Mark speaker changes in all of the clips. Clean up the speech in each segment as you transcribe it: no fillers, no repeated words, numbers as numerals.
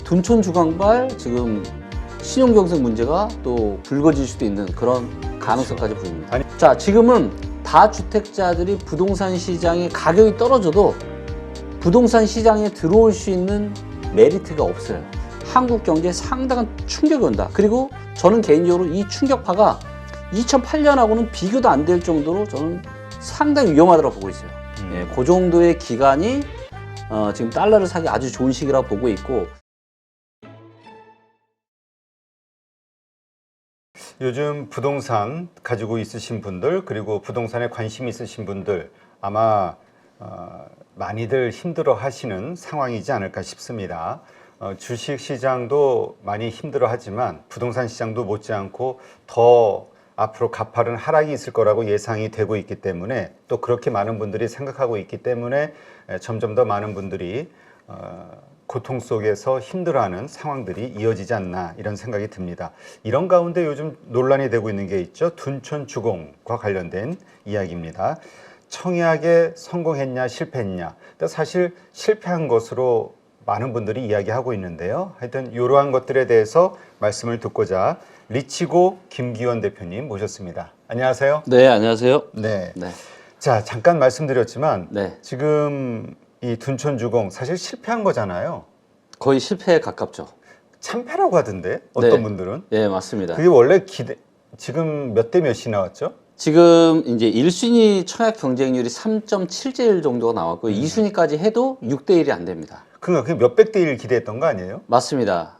Speaker 1: 둔촌 주광발 지금 신용경색 문제가 또 불거질 수도 있는 그런 가능성까지 보입니다. 자, 지금은 다주택자들이 부동산 시장의 가격이 떨어져도 부동산 시장에 들어올 수 있는 메리트가 없어요. 한국 경제에 상당한 충격이 온다. 그리고 저는 개인적으로 이 충격파가 2008년하고는 비교도 안 될 정도로 저는 상당히 위험하다고 보고 있어요. 예, 그 정도의 기간이 지금 달러를 사기 아주 좋은 시기라고 보고 있고,
Speaker 2: 요즘 부동산 가지고 있으신 분들, 그리고 부동산에 관심 있으신 분들 아마 많이들 힘들어 하시는 상황이지 않을까 싶습니다. 주식 시장도 많이 힘들어 하지만 부동산 시장도 못지않고 더 앞으로 가파른 하락이 있을 거라고 예상이 되고 있기 때문에, 또 그렇게 많은 분들이 생각하고 있기 때문에 점점 더 많은 분들이 고통 속에서 힘들어하는 상황들이 이어지지 않나, 이런 생각이 듭니다. 이런 가운데 요즘 논란이 되고 있는 게 있죠. 둔촌 주공과 관련된 이야기입니다. 청약에 성공했냐 실패했냐. 근데 사실 실패한 것으로 많은 분들이 이야기하고 있는데요. 하여튼 이러한 것들에 대해서 말씀을 듣고자 리치고 김기원 대표님 모셨습니다. 안녕하세요.
Speaker 1: 네, 안녕하세요.
Speaker 2: 네.
Speaker 1: 네.
Speaker 2: 자, 잠깐 말씀드렸지만
Speaker 1: 네.
Speaker 2: 지금 이 둔촌 주공 사실 실패한 거잖아요.
Speaker 1: 거의 실패에 가깝죠.
Speaker 2: 참패라고 하던데 어떤
Speaker 1: 네.
Speaker 2: 분들은.
Speaker 1: 네, 맞습니다.
Speaker 2: 그게 원래 지금 몇 대 몇이 나왔죠?
Speaker 1: 지금 이제 1순위 청약 경쟁률이 3.7대1 정도가 나왔고 2순위까지 해도 6대1이 안 됩니다.
Speaker 2: 그러니까 그게 몇백 대 1 기대했던 거 아니에요?
Speaker 1: 맞습니다.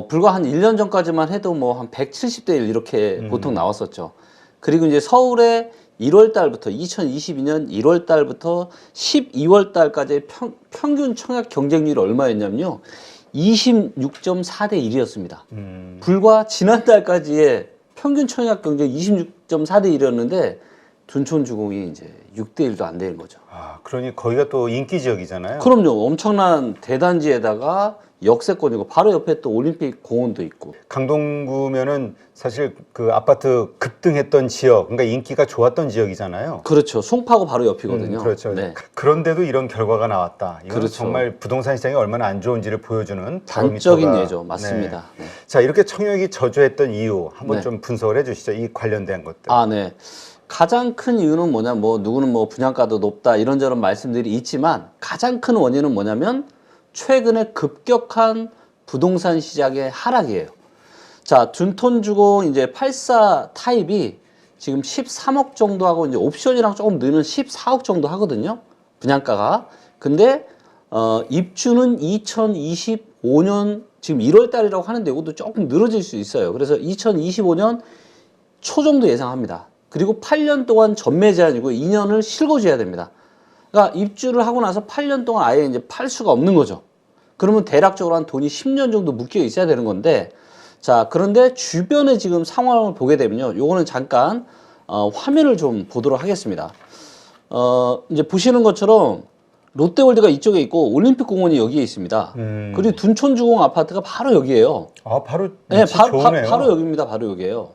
Speaker 1: 불과 한 1년 전까지만 해도 뭐 한 170대1 이렇게 보통 나왔었죠. 그리고 이제 서울에 1월 달부터 2022년 1월 달부터 12월 달까지의 평균 청약 경쟁률이 얼마였냐면요. 26.4대 1이었습니다. 불과 지난달까지의 평균 청약 경쟁 26.4대 1이었는데 둔촌 주공이 이제 6대 1도 안 되는 거죠.
Speaker 2: 아, 그러니 거기가 또 인기 지역이잖아요.
Speaker 1: 그럼요. 엄청난 대단지에다가 역세권이고 바로 옆에 또 올림픽 공원도 있고.
Speaker 2: 강동구면은 사실 그 아파트 급등했던 지역, 그러니까 인기가 좋았던 지역이잖아요.
Speaker 1: 그렇죠. 송파구 바로 옆이거든요.
Speaker 2: 그렇죠.
Speaker 1: 네.
Speaker 2: 그런데도 이런 결과가 나왔다. 이건
Speaker 1: 그렇죠.
Speaker 2: 정말 부동산 시장이 얼마나 안 좋은지를 보여주는
Speaker 1: 단적인
Speaker 2: 바로미터가-
Speaker 1: 예죠. 맞습니다. 네.
Speaker 2: 자, 이렇게 청약이 저조했던 이유 한번
Speaker 1: 네.
Speaker 2: 좀 분석을 해주시죠. 이 관련된 것들.
Speaker 1: 아, 네. 가장 큰 이유는 뭐냐, 뭐, 누구는 뭐 분양가도 높다, 이런저런 말씀들이 있지만, 가장 큰 원인은 뭐냐면, 최근에 급격한 부동산 시장의 하락이에요. 자, 둔촌 주공 이제 84 타입이 지금 13억 정도 하고, 이제 옵션이랑 조금 느는 14억 정도 하거든요. 분양가가. 근데, 입주는 2025년 지금 1월 달이라고 하는데, 이것도 조금 늘어질 수 있어요. 그래서 2025년 초 정도 예상합니다. 그리고 8년 동안 전매 제한이고 2년을 실거주해야 됩니다. 그러니까 입주를 하고 나서 8년 동안 아예 이제 팔 수가 없는 거죠. 그러면 대략적으로 한 돈이 10년 정도 묶여 있어야 되는 건데, 자, 그런데 주변에 지금 상황을 보게 되면요. 요거는 잠깐 화면을 좀 보도록 하겠습니다. 이제 보시는 것처럼 롯데월드가 이쪽에 있고 올림픽 공원이 여기에 있습니다. 그리고 둔촌 주공 아파트가 바로 여기에요.
Speaker 2: 아, 바로
Speaker 1: 네,
Speaker 2: 좋네요.
Speaker 1: 바로 여기입니다. 바로 여기에요.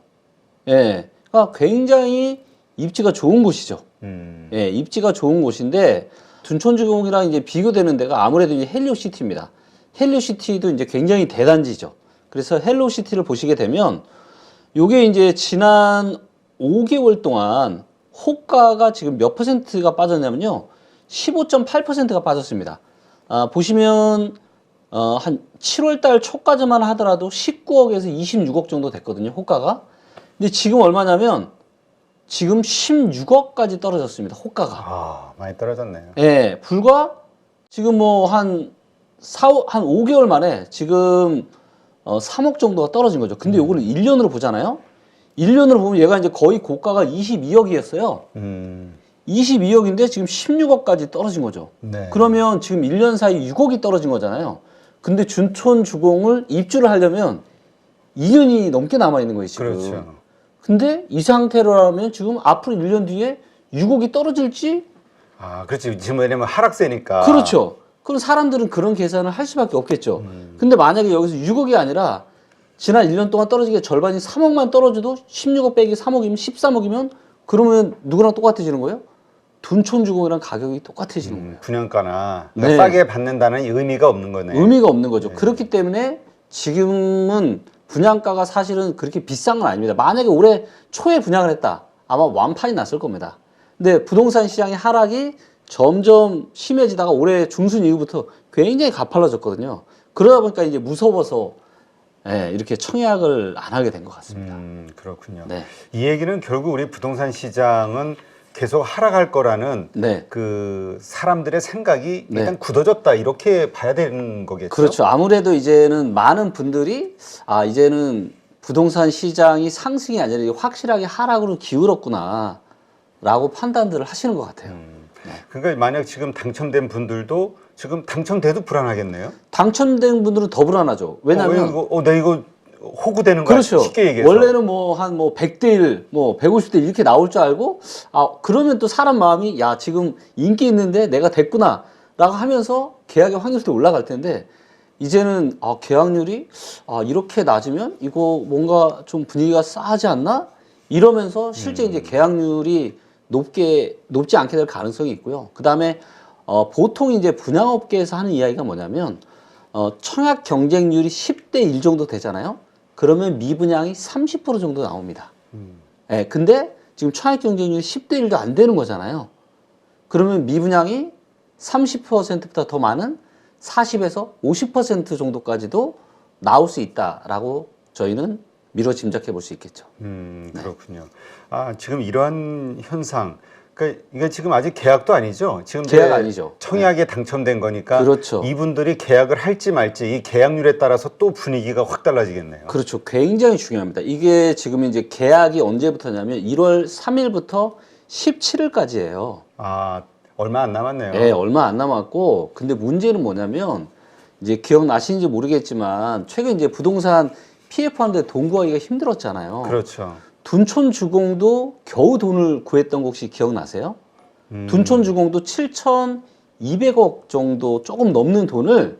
Speaker 1: 예. 그러니까 굉장히 입지가 좋은 곳이죠. 예, 입지가 좋은 곳인데, 둔촌 주공이랑 이제 비교되는 데가 아무래도 이제 헬리오시티입니다. 헬리오시티도 이제 굉장히 대단지죠. 그래서 헬리오시티를 보시게 되면, 요게 이제 지난 5개월 동안 호가가 지금 몇 퍼센트가 빠졌냐면요. 15.8%가 빠졌습니다. 보시면, 한 7월 달 초까지만 하더라도 19억에서 26억 정도 됐거든요. 호가가. 근데 지금 얼마냐면 지금 16억까지 떨어졌습니다. 호가가.
Speaker 2: 아, 많이 떨어졌네요.
Speaker 1: 예, 불과 지금 뭐 한 5개월 만에 지금 3억 정도가 떨어진 거죠. 근데 요거는 1년으로 보잖아요. 1년으로 보면 얘가 이제 거의 고가가 22억이었어요. 22억인데 지금 16억까지 떨어진 거죠.
Speaker 2: 네.
Speaker 1: 그러면 지금 1년 사이 6억이 떨어진 거잖아요. 근데 둔촌 주공을 입주를 하려면 2년이 넘게 남아 있는 거예요, 지금.
Speaker 2: 그렇죠.
Speaker 1: 근데 이 상태로라면 지금 앞으로 1년 뒤에 6억이 떨어질지?
Speaker 2: 아, 그렇지. 지금 왜냐면 하락세니까.
Speaker 1: 그렇죠. 그럼 사람들은 그런 계산을 할 수밖에 없겠죠. 근데 만약에 여기서 6억이 아니라 지난 1년 동안 떨어지게 절반이 3억만 떨어져도 16억 빼기 3억이면 13억이면 그러면 누구랑 똑같아지는 거예요? 둔촌주공이랑 가격이 똑같아지는 거예요.
Speaker 2: 분양가나
Speaker 1: 네.
Speaker 2: 싸게 받는다는 의미가 없는 거네.
Speaker 1: 의미가 없는 거죠.
Speaker 2: 네.
Speaker 1: 그렇기 때문에 지금은 분양가가 사실은 그렇게 비싼 건 아닙니다. 만약에 올해 초에 분양을 했다. 아마 완판이 났을 겁니다. 근데 부동산 시장의 하락이 점점 심해지다가 올해 중순 이후부터 굉장히 가팔라졌거든요. 그러다 보니까 이제 무서워서 예, 이렇게 청약을 안 하게 된 것 같습니다.
Speaker 2: 그렇군요.
Speaker 1: 네.
Speaker 2: 이 얘기는 결국 우리 부동산 시장은 계속 하락할 거라는
Speaker 1: 네.
Speaker 2: 그 사람들의 생각이
Speaker 1: 네.
Speaker 2: 일단 굳어졌다 이렇게 봐야 되는 거겠죠.
Speaker 1: 그렇죠. 아무래도 이제는 많은 분들이 이제는 부동산 시장이 상승이 아니라 확실하게 하락으로 기울었구나 라고 판단들을 하시는 것 같아요.
Speaker 2: 그러니까 만약 지금 당첨된 분들도 지금 당첨돼도 불안하겠네요.
Speaker 1: 당첨된 분들은 더 불안하죠. 왜냐하면
Speaker 2: 나 이거 호구되는 거야.
Speaker 1: 그렇죠.
Speaker 2: 쉽게 얘기해서.
Speaker 1: 원래는 뭐 한 100대 1, 뭐 150대 1 이렇게 나올 줄 알고 그러면 또 사람 마음이 야 지금 인기 있는데 내가 됐구나 라고 하면서 계약의 확률도 올라갈 텐데 이제는 계약률이 이렇게 낮으면 이거 뭔가 좀 분위기가 싸하지 않나? 이러면서 실제 이제 계약률이 높지 않게 될 가능성이 있고요. 그다음에 보통 이제 분양업계에서 하는 이야기가 뭐냐면 청약 경쟁률이 10대 1 정도 되잖아요. 그러면 미분양이 30% 정도 나옵니다. 예, 근데 지금 청약 경쟁률이 10대 1도 안 되는 거잖아요. 그러면 미분양이 30%보다 더 많은 40에서 50% 정도까지도 나올 수 있다라고 저희는 미뤄 짐작해 볼 수 있겠죠.
Speaker 2: 그렇군요. 지금 이러한 현상, 그러니까 이게 지금 아직 계약도 아니죠. 지금
Speaker 1: 계약 아니죠.
Speaker 2: 청약에 당첨된 거니까
Speaker 1: 그렇죠.
Speaker 2: 이분들이 계약을 할지 말지 이 계약률에 따라서 또 분위기가 확 달라지겠네요.
Speaker 1: 그렇죠. 굉장히 중요합니다. 이게 지금 이제 계약이 언제부터냐면 1월 3일부터 17일까지예요.
Speaker 2: 얼마 안 남았네요.
Speaker 1: 네, 얼마 안 남았고, 근데 문제는 뭐냐면 이제 기억나시는지 모르겠지만 최근 이제 부동산 PF 하는데 돈 구하기가 힘들었잖아요.
Speaker 2: 그렇죠.
Speaker 1: 둔촌주공도 겨우 돈을 구했던 거 혹시 기억나세요? 둔촌주공도 7,200억 정도 조금 넘는 돈을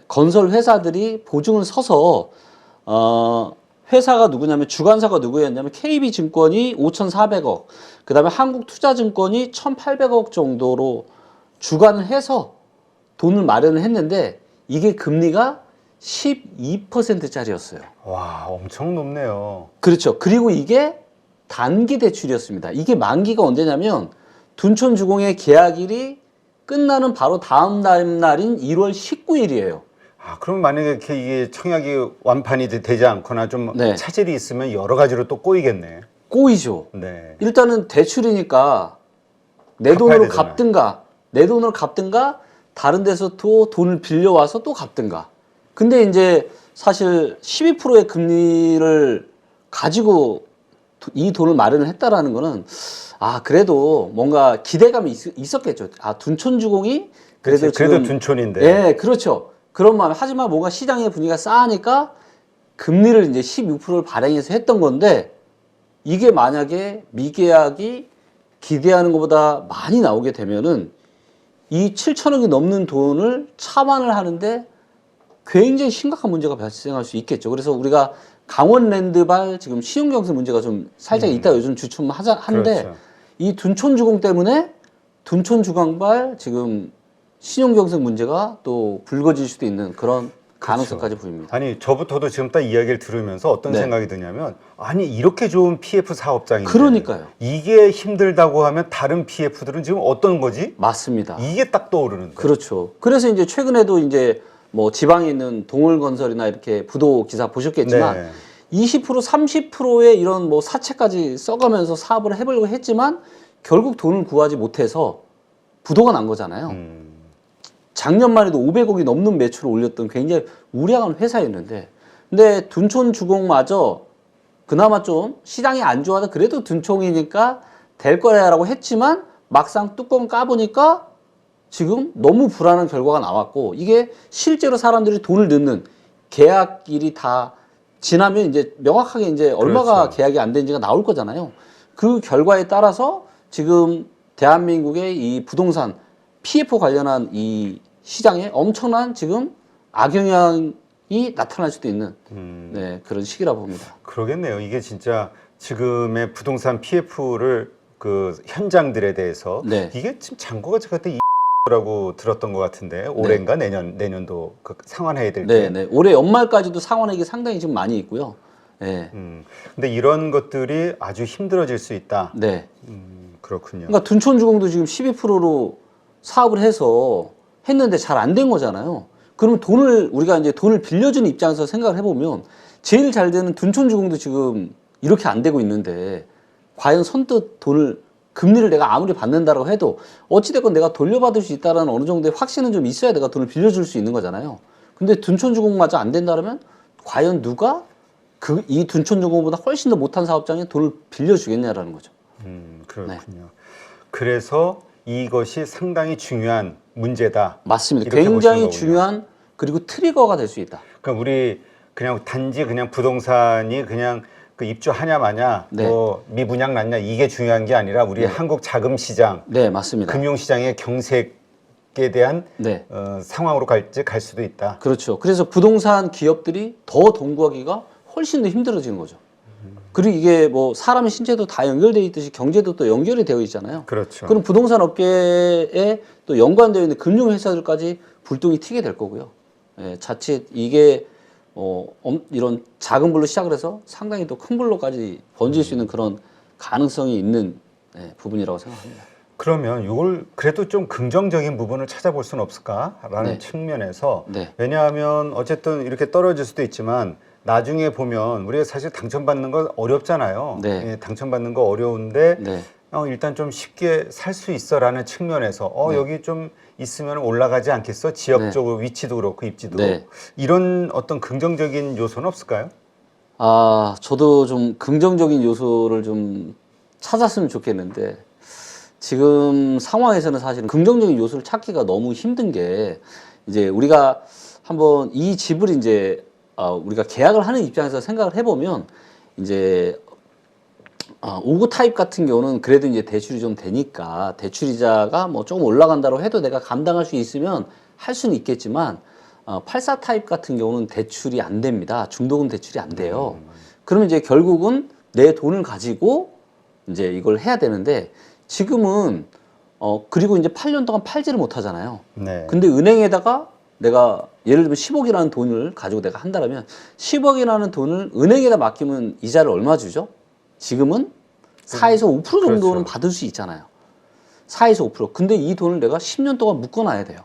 Speaker 1: 건설 회사들이 보증을 서서 회사가 누구냐면 주관사가 누구였냐면 KB증권이 5,400억, 그다음에 한국투자증권이 1,800억 정도로 주관을 해서 돈을 마련을 했는데 이게 금리가 12%짜리였어요.
Speaker 2: 와, 엄청 높네요.
Speaker 1: 그렇죠. 그리고 이게 단기 대출이었습니다. 이게 만기가 언제냐면 둔촌주공의 계약일이 끝나는 바로 다음 날인 1월 19일이에요.
Speaker 2: 그럼 만약에 이렇게 이게 청약이 완판이 되지 않거나 좀
Speaker 1: 네.
Speaker 2: 차질이 있으면 여러 가지로 또 꼬이겠네.
Speaker 1: 꼬이죠.
Speaker 2: 네.
Speaker 1: 일단은 대출이니까 내
Speaker 2: 갚아야
Speaker 1: 돈으로
Speaker 2: 되잖아요.
Speaker 1: 갚든가 내 돈으로 갚든가 다른 데서 또 돈을 빌려와서 또 갚든가. 근데 이제 사실 12%의 금리를 가지고 이 돈을 마련을 했다라는 거는 그래도 뭔가 기대감이 있었겠죠. 둔촌주공이 그래도 지금
Speaker 2: 둔촌인데.
Speaker 1: 예, 그렇죠. 그런 마음. 하지만 뭔가 시장의 분위기가 싸하니까 금리를 이제 16%를 발행해서 했던 건데 이게 만약에 미계약이 기대하는 것보다 많이 나오게 되면은 이 7천억이 넘는 돈을 차반을 하는데 굉장히 심각한 문제가 발생할 수 있겠죠. 그래서 우리가 강원랜드발 지금 신용경색 문제가 좀 살짝 있다 요즘 주춤한데
Speaker 2: 그렇죠.
Speaker 1: 이 둔촌주공 때문에 둔촌주공발 지금 신용경색 문제가 또 불거질 수도 있는 그런 가능성까지 보입니다.
Speaker 2: 아니, 저부터도 지금 딱 이야기를 들으면서 어떤
Speaker 1: 네.
Speaker 2: 생각이 드냐면 이렇게 좋은 PF 사업장인데
Speaker 1: 그러니까요.
Speaker 2: 이게 힘들다고 하면 다른 PF들은 지금 어떤 거지?
Speaker 1: 맞습니다.
Speaker 2: 이게 딱 떠오르는데.
Speaker 1: 그렇죠. 그래서 이제 최근에도 이제 뭐 지방에 있는 동울건설이나 이렇게 부도 기사 보셨겠지만
Speaker 2: 네.
Speaker 1: 20% 30%의 이런 뭐 사채까지 써가면서 사업을 해보려고 했지만 결국 돈을 구하지 못해서 부도가 난 거잖아요. 작년만 해도 500억이 넘는 매출을 올렸던 굉장히 우량한 회사였는데 근데 둔촌주공마저 그나마 좀 시장이 안 좋아도 그래도 둔촌이니까 될 거야라고 했지만 막상 뚜껑 까보니까 지금 너무 불안한 결과가 나왔고 이게 실제로 사람들이 돈을 넣는 계약일이 다 지나면 이제 명확하게 이제 얼마가
Speaker 2: 그렇죠.
Speaker 1: 계약이 안 된지가 나올 거잖아요. 그 결과에 따라서 지금 대한민국의 이 부동산 PF 관련한 이 시장에 엄청난 지금 악영향이 나타날 수도 있는 그런 시기라 봅니다.
Speaker 2: 그러겠네요. 이게 진짜 지금의 부동산 PF를 그 현장들에 대해서
Speaker 1: 네.
Speaker 2: 이게 지금 잔고가 제가 그때 라고 들었던 것 같은데 올해인가 내년도 그 상환해야 될 때.
Speaker 1: 네. 올해 연말까지도 상환액이 상당히 지금 많이 있고요. 네.
Speaker 2: 근데 이런 것들이 아주 힘들어질 수 있다.
Speaker 1: 네.
Speaker 2: 그렇군요.
Speaker 1: 그러니까 둔촌주공도 지금 12%로 사업을 해서 했는데 잘 안 된 거잖아요. 그럼 우리가 이제 돈을 빌려주는 입장에서 생각을 해보면 제일 잘 되는 둔촌주공도 지금 이렇게 안 되고 있는데 과연 선뜻 금리를 내가 아무리 받는다라고 해도 어찌됐건 내가 돌려받을 수 있다는 어느 정도의 확신은 좀 있어야 내가 돈을 빌려줄 수 있는 거잖아요. 근데 둔촌주공마저 안 된다면 과연 누가 이 둔촌주공보다 훨씬 더 못한 사업장에 돈을 빌려주겠냐라는 거죠.
Speaker 2: 그렇군요. 네. 그래서 이것이 상당히 중요한 문제다.
Speaker 1: 맞습니다. 굉장히 중요한 그리고 트리거가 될 수 있다.
Speaker 2: 그러니까 우리 그냥 단지 그냥 부동산이 그냥 그 입주하냐 마냐,
Speaker 1: 네.
Speaker 2: 뭐 미분양 났냐 이게 중요한 게 아니라 우리
Speaker 1: 네.
Speaker 2: 한국 자금 시장,
Speaker 1: 네, 맞습니다.
Speaker 2: 금융 시장의 경색에 대한
Speaker 1: 네.
Speaker 2: 상황으로 갈 수도 있다.
Speaker 1: 그렇죠. 그래서 부동산 기업들이 더 동구하기가 훨씬 더 힘들어지는 거죠. 그리고 이게 뭐 사람의 신체도 다 연결되어 있듯이 경제도 또 연결이 되어 있잖아요.
Speaker 2: 그렇죠.
Speaker 1: 그럼 부동산 업계에 또 연관되어 있는 금융회사들까지 불똥이 튀게 될 거고요. 예, 자칫 이게 이런 작은 불로 시작을 해서 상당히 또 큰 불로까지 번질 수 있는 그런 가능성이 있는 부분이라고 생각합니다.
Speaker 2: 그러면 이걸 그래도 좀 긍정적인 부분을 찾아볼 수는 없을까라는
Speaker 1: 네.
Speaker 2: 측면에서
Speaker 1: 네.
Speaker 2: 왜냐하면 어쨌든 이렇게 떨어질 수도 있지만 나중에 보면 우리가 사실 당첨받는 건 어렵잖아요.
Speaker 1: 네.
Speaker 2: 예, 당첨받는 거 어려운데
Speaker 1: 네.
Speaker 2: 일단 좀 쉽게 살 수 있어라는 측면에서
Speaker 1: 네.
Speaker 2: 여기 좀 있으면 올라가지 않겠어? 지역적으로 위치도 그렇고 입지도
Speaker 1: 네.
Speaker 2: 이런 어떤 긍정적인 요소는 없을까요?
Speaker 1: 저도 좀 긍정적인 요소를 좀 찾았으면 좋겠는데 지금 상황에서는 사실은 긍정적인 요소를 찾기가 너무 힘든 게 이제 우리가 한번 이 집을 이제 우리가 계약을 하는 입장에서 생각을 해보면 이제 5구 타입 같은 경우는 그래도 이제 대출이 좀 되니까 대출이자가 뭐 조금 올라간다고 해도 내가 감당할 수 있으면 할 수는 있겠지만 84 타입 같은 경우는 대출이 안 됩니다. 중도금 대출이 안 돼요. 그러면 이제 결국은 내 돈을 가지고 이제 이걸 해야 되는데 지금은 그리고 이제 8년 동안 팔지를 못하잖아요.
Speaker 2: 네.
Speaker 1: 근데 은행에다가 내가 예를 들면 10억이라는 돈을 가지고 내가 한다면 10억이라는 돈을 은행에다 맡기면 이자를 얼마 주죠? 지금은 4에서 5% 정도는
Speaker 2: 그렇죠.
Speaker 1: 받을 수 있잖아요. 4에서 5%. 근데 이 돈을 내가 10년 동안 묶어놔야 돼요.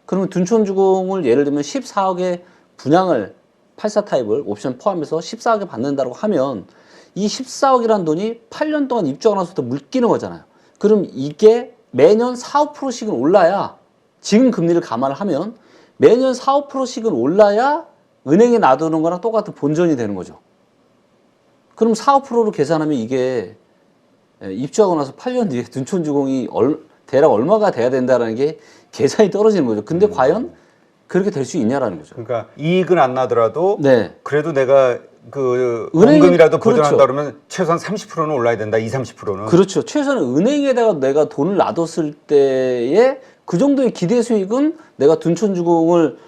Speaker 1: 그러면 둔촌주공을 예를 들면 14억에 분양을 84 타입을 옵션 포함해서 14억에 받는다고 하면 이 14억이라는 돈이 8년 동안 입주하고 나서부터 묶이는 거잖아요. 그럼 이게 매년 4, 5%씩은 올라야 지금 금리를 감안을 하면 매년 4, 5%씩은 올라야 은행에 놔두는 거랑 똑같은 본전이 되는 거죠. 그럼 4, 5%로 계산하면 이게 입주하고 나서 8년 뒤에 둔촌주공이 대략 얼마가 돼야 된다는 게 계산이 떨어지는 거죠. 근데 과연 그렇게 될 수 있냐라는 거죠.
Speaker 2: 그러니까 이익은 안 나더라도
Speaker 1: 네.
Speaker 2: 그래도 내가 그
Speaker 1: 은행에-
Speaker 2: 원금이라도
Speaker 1: 그렇죠.
Speaker 2: 보존한다 그러면 최소한 30%는 올라야 된다. 30%는.
Speaker 1: 그렇죠. 최소한 은행에다가 내가 돈을 놔뒀을 때에 그 정도의 기대 수익은 내가 둔촌주공을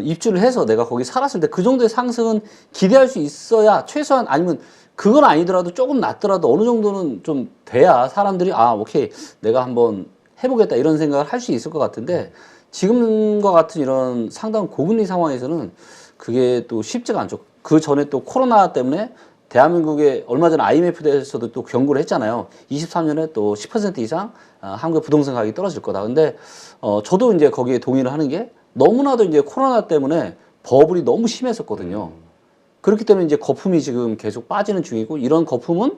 Speaker 1: 입주를 해서 내가 거기 살았을 때 그 정도의 상승은 기대할 수 있어야 최소한 아니면 그건 아니더라도 조금 낮더라도 어느 정도는 좀 돼야 사람들이 오케이 내가 한번 해보겠다 이런 생각을 할 수 있을 것 같은데 지금과 같은 이런 상당한 고금리 상황에서는 그게 또 쉽지가 않죠. 그 전에 또 코로나 때문에 대한민국에 얼마 전에 IMF에서도 또 경고를 했잖아요. 23년에 또 10% 이상 한국의 부동산 가격이 떨어질 거다. 근데 저도 이제 거기에 동의를 하는 게 너무나도 이제 코로나 때문에 버블이 너무 심했었거든요. 그렇기 때문에 이제 거품이 지금 계속 빠지는 중이고 이런 거품은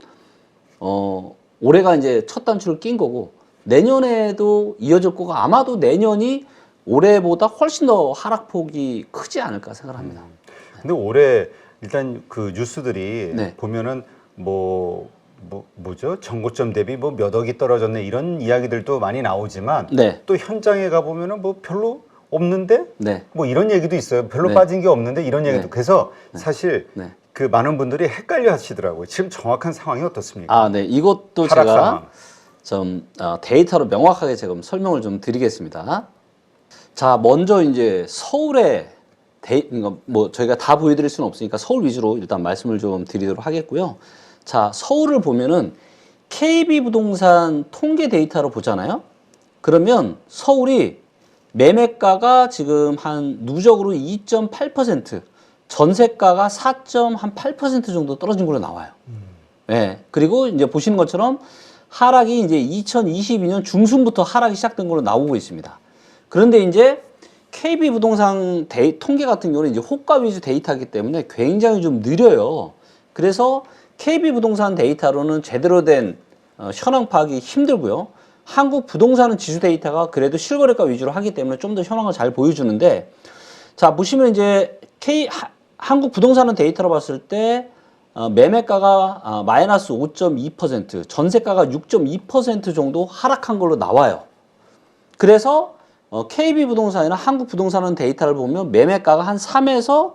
Speaker 1: 올해가 이제 첫 단추를 낀 거고 내년에도 이어질 거고 아마도 내년이 올해보다 훨씬 더 하락폭이 크지 않을까 생각합니다.
Speaker 2: 근데 올해 일단 그 뉴스들이
Speaker 1: 네.
Speaker 2: 보면은 뭐죠? 정고점 대비 뭐 몇 억이 떨어졌네 이런 이야기들도 많이 나오지만
Speaker 1: 네.
Speaker 2: 또 현장에 가 보면은 뭐 별로 없는데
Speaker 1: 네.
Speaker 2: 뭐 이런 얘기도 있어요. 별로
Speaker 1: 네.
Speaker 2: 빠진 게 없는데 이런 얘기도.
Speaker 1: 네.
Speaker 2: 그래서 사실
Speaker 1: 네.
Speaker 2: 그 많은 분들이 헷갈려 하시더라고요. 지금 정확한 상황이 어떻습니까?
Speaker 1: 네. 이것도
Speaker 2: 하락
Speaker 1: 제가
Speaker 2: 상황.
Speaker 1: 좀 데이터로 명확하게 지금 설명을 좀 드리겠습니다. 자, 먼저 이제 서울에 뭐 저희가 다 보여드릴 수는 없으니까 서울 위주로 일단 말씀을 좀 드리도록 하겠고요. 자, 서울을 보면은 KB부동산 통계 데이터로 보잖아요. 그러면 서울이 매매가가 지금 한 누적으로 2.8%, 전세가가 4.8% 정도 떨어진 걸로 나와요. 예. 그리고 이제 보시는 것처럼 하락이 이제 2022년 중순부터 하락이 시작된 걸로 나오고 있습니다. 그런데 이제 KB부동산 통계 같은 경우는 이제 호가 위주 데이터이기 때문에 굉장히 좀 느려요. 그래서 KB부동산 데이터로는 제대로 된 현황 파악이 힘들고요. 한국 부동산은 지수 데이터가 그래도 실거래가 위주로 하기 때문에 좀 더 현황을 잘 보여주는데, 자 보시면 이제 한국 부동산은 데이터로 봤을 때 매매가가 마이너스 5.2%, 전세가가 6.2% 정도 하락한 걸로 나와요. 그래서 KB부동산이나 한국부동산은 데이터를 보면 매매가가 한 3에서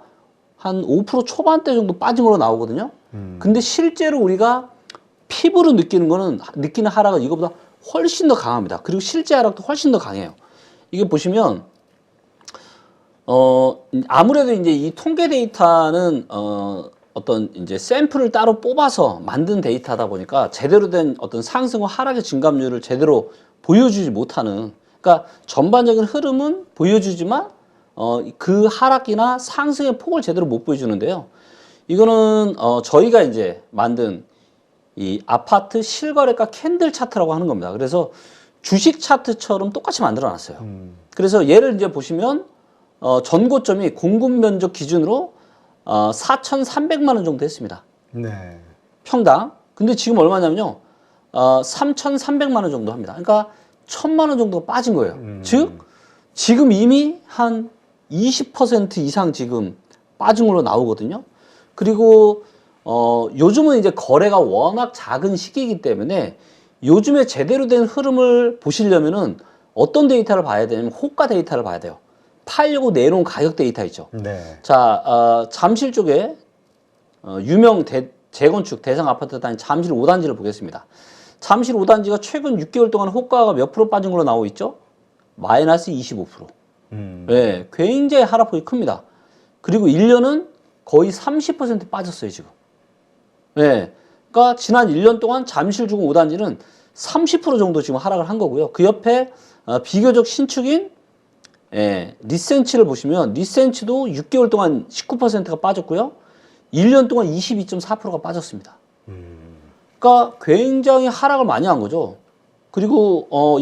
Speaker 1: 한 5% 초반대 정도 빠진 걸로 나오거든요. 근데 실제로 우리가 피부로 느끼는 하락은 이거보다 훨씬 더 강합니다. 그리고 실제 하락도 훨씬 더 강해요. 이게 보시면 아무래도 이제 이 통계 데이터는 어떤 이제 샘플을 따로 뽑아서 만든 데이터다 보니까 제대로 된 어떤 상승과 하락의 증감률을 제대로 보여주지 못하는, 그러니까 전반적인 흐름은 보여주지만 그 하락이나 상승의 폭을 제대로 못 보여주는데요. 이거는 저희가 이제 만든 이 아파트 실거래가 캔들 차트라고 하는 겁니다. 그래서 주식 차트처럼 똑같이 만들어 놨어요. 그래서 얘를 이제 보시면 전고점이 공급 면적 기준으로 4,300만 원 정도 했습니다.
Speaker 2: 네.
Speaker 1: 평당. 근데 지금 얼마냐면요. 3,300만 원 정도 합니다. 그러니까 1,000만 원 정도가 빠진 거예요. 즉 지금 이미 한 20% 이상 지금 빠진 걸로 나오거든요. 그리고 요즘은 이제 거래가 워낙 작은 시기이기 때문에 요즘에 제대로 된 흐름을 보시려면은 어떤 데이터를 봐야 되냐면 호가 데이터를 봐야 돼요. 팔려고 내놓은 가격 데이터 있죠.
Speaker 2: 네.
Speaker 1: 자, 잠실 쪽에 유명 재건축 대상 아파트 단지 잠실 5단지를 보겠습니다. 잠실 5단지가 최근 6개월 동안 호가가 몇 프로 빠진 걸로 나오고 있죠? 마이너스 25%. 네, 굉장히 하락폭이 큽니다. 그리고 1년은 거의 30% 빠졌어요, 지금. 네, 그러니까 지난 1년 동안 잠실 주공 5단지는 30% 정도 지금 하락을 한 거고요. 그 옆에 비교적 신축인 리센치를 보시면 리센치도 6개월 동안 19%가 빠졌고요. 1년 동안 22.4%가 빠졌습니다. 그러니까 굉장히 하락을 많이 한 거죠. 그리고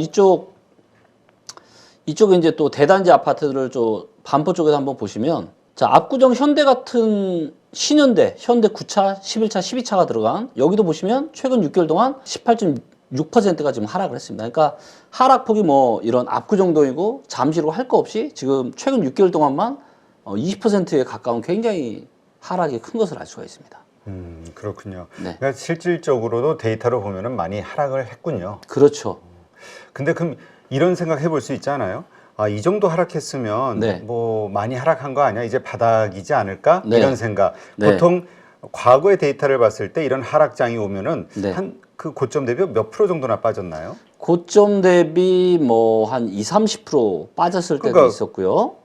Speaker 1: 이쪽에 이제 또 대단지 아파트들을 좀 반포 쪽에서 한번 보시면, 자, 압구정 현대 같은 신현대, 현대 9차, 11차, 12차가 들어간 여기도 보시면 최근 6개월 동안 18.6%가 지금 하락을 했습니다. 그러니까 하락폭이 뭐 이런 압구정동이고 잠실이고 할 거 없이 지금 최근 6개월 동안만 20%에 가까운 굉장히 하락이 큰 것을 알 수가 있습니다.
Speaker 2: 그렇군요.
Speaker 1: 네.
Speaker 2: 그러니까 실질적으로도 데이터로 보면은 많이 하락을 했군요.
Speaker 1: 그렇죠.
Speaker 2: 근데 그럼 이런 생각 해볼 수 있잖아요. 아, 이 정도 하락했으면
Speaker 1: 네.
Speaker 2: 뭐 많이 하락한 거 아니야? 이제 바닥이지 않을까?
Speaker 1: 네.
Speaker 2: 이런 생각.
Speaker 1: 네.
Speaker 2: 보통 과거의 데이터를 봤을 때 이런 하락장이 오면은
Speaker 1: 네.
Speaker 2: 한 그 고점 대비 몇 프로 정도나 빠졌나요?
Speaker 1: 고점 대비 뭐 한 20-30% 빠졌을 때도
Speaker 2: 그러니까,
Speaker 1: 있었고요.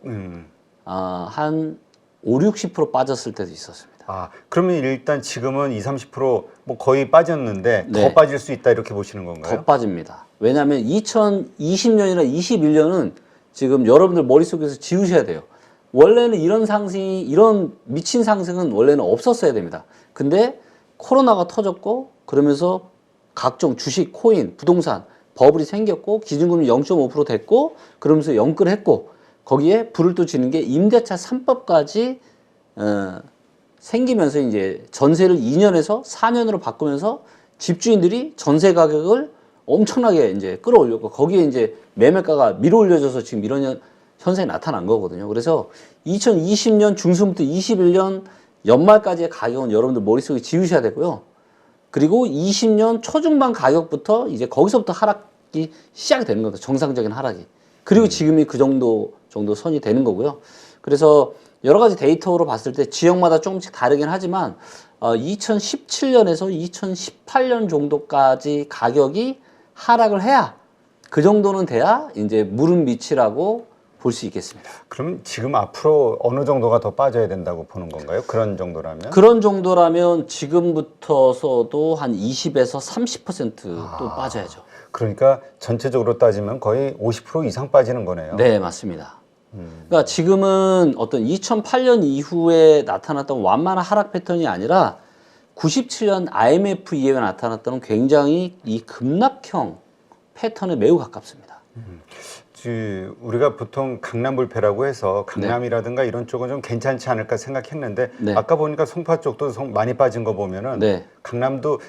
Speaker 1: 한 5-60% 빠졌을 때도 있었습니다.
Speaker 2: 아, 그러면 일단 지금은 20-30%뭐 거의 빠졌는데
Speaker 1: 네.
Speaker 2: 더 빠질 수 있다 이렇게 보시는 건가요?
Speaker 1: 더 빠집니다. 왜냐하면 2020년이나 21년은 지금 여러분들 머릿속에서 지우셔야 돼요. 원래는 이런 상승이, 이런 미친 상승은 원래는 없었어야 됩니다. 근데 코로나가 터졌고, 그러면서 각종 주식, 코인, 부동산, 버블이 생겼고, 기준금리 0.5% 됐고, 그러면서 연끌했고, 거기에 불을 또 지는 게 임대차 3법까지 생기면서 이제 전세를 2년에서 4년으로 바꾸면서 집주인들이 전세 가격을 엄청나게 이제 끌어올렸고, 거기에 이제 매매가가 밀어올려져서 지금 이런 현상이 나타난 거거든요. 그래서 2020년 중순부터 21년 연말까지의 가격은 여러분들 머릿속에 지우셔야 되고요. 그리고 20년 초중반 가격부터 이제 거기서부터 하락이 시작이 되는 겁니다. 정상적인 하락이. 그리고 지금이 그 정도 선이 되는 거고요. 그래서 여러 가지 데이터로 봤을 때 지역마다 조금씩 다르긴 하지만 2017년에서 2018년 정도까지 가격이 하락을 해야, 그 정도는 돼야 이제 무릎 밑이라고 볼 수 있겠습니다.
Speaker 2: 그럼 지금 앞으로 어느 정도가 더 빠져야 된다고 보는 건가요? 그런 정도라면?
Speaker 1: 그런 정도라면 지금부터서도 한 20에서 30%또 빠져야죠.
Speaker 2: 그러니까 전체적으로 따지면 거의 50% 이상 빠지는 거네요.
Speaker 1: 네, 맞습니다. 그러니까 지금은 어떤 2008년 이후에 나타났던 완만한 하락 패턴이 아니라 97년 IMF 이후에 나타났던 굉장히 이 급락형 패턴에 매우 가깝습니다.
Speaker 2: 우리가 보통 강남불패라고 해서 강남이라든가 이런 쪽은 좀 괜찮지 않을까 생각했는데
Speaker 1: 네.
Speaker 2: 아까 보니까 송파 쪽도 많이 빠진 거 보면은
Speaker 1: 네.
Speaker 2: 강남도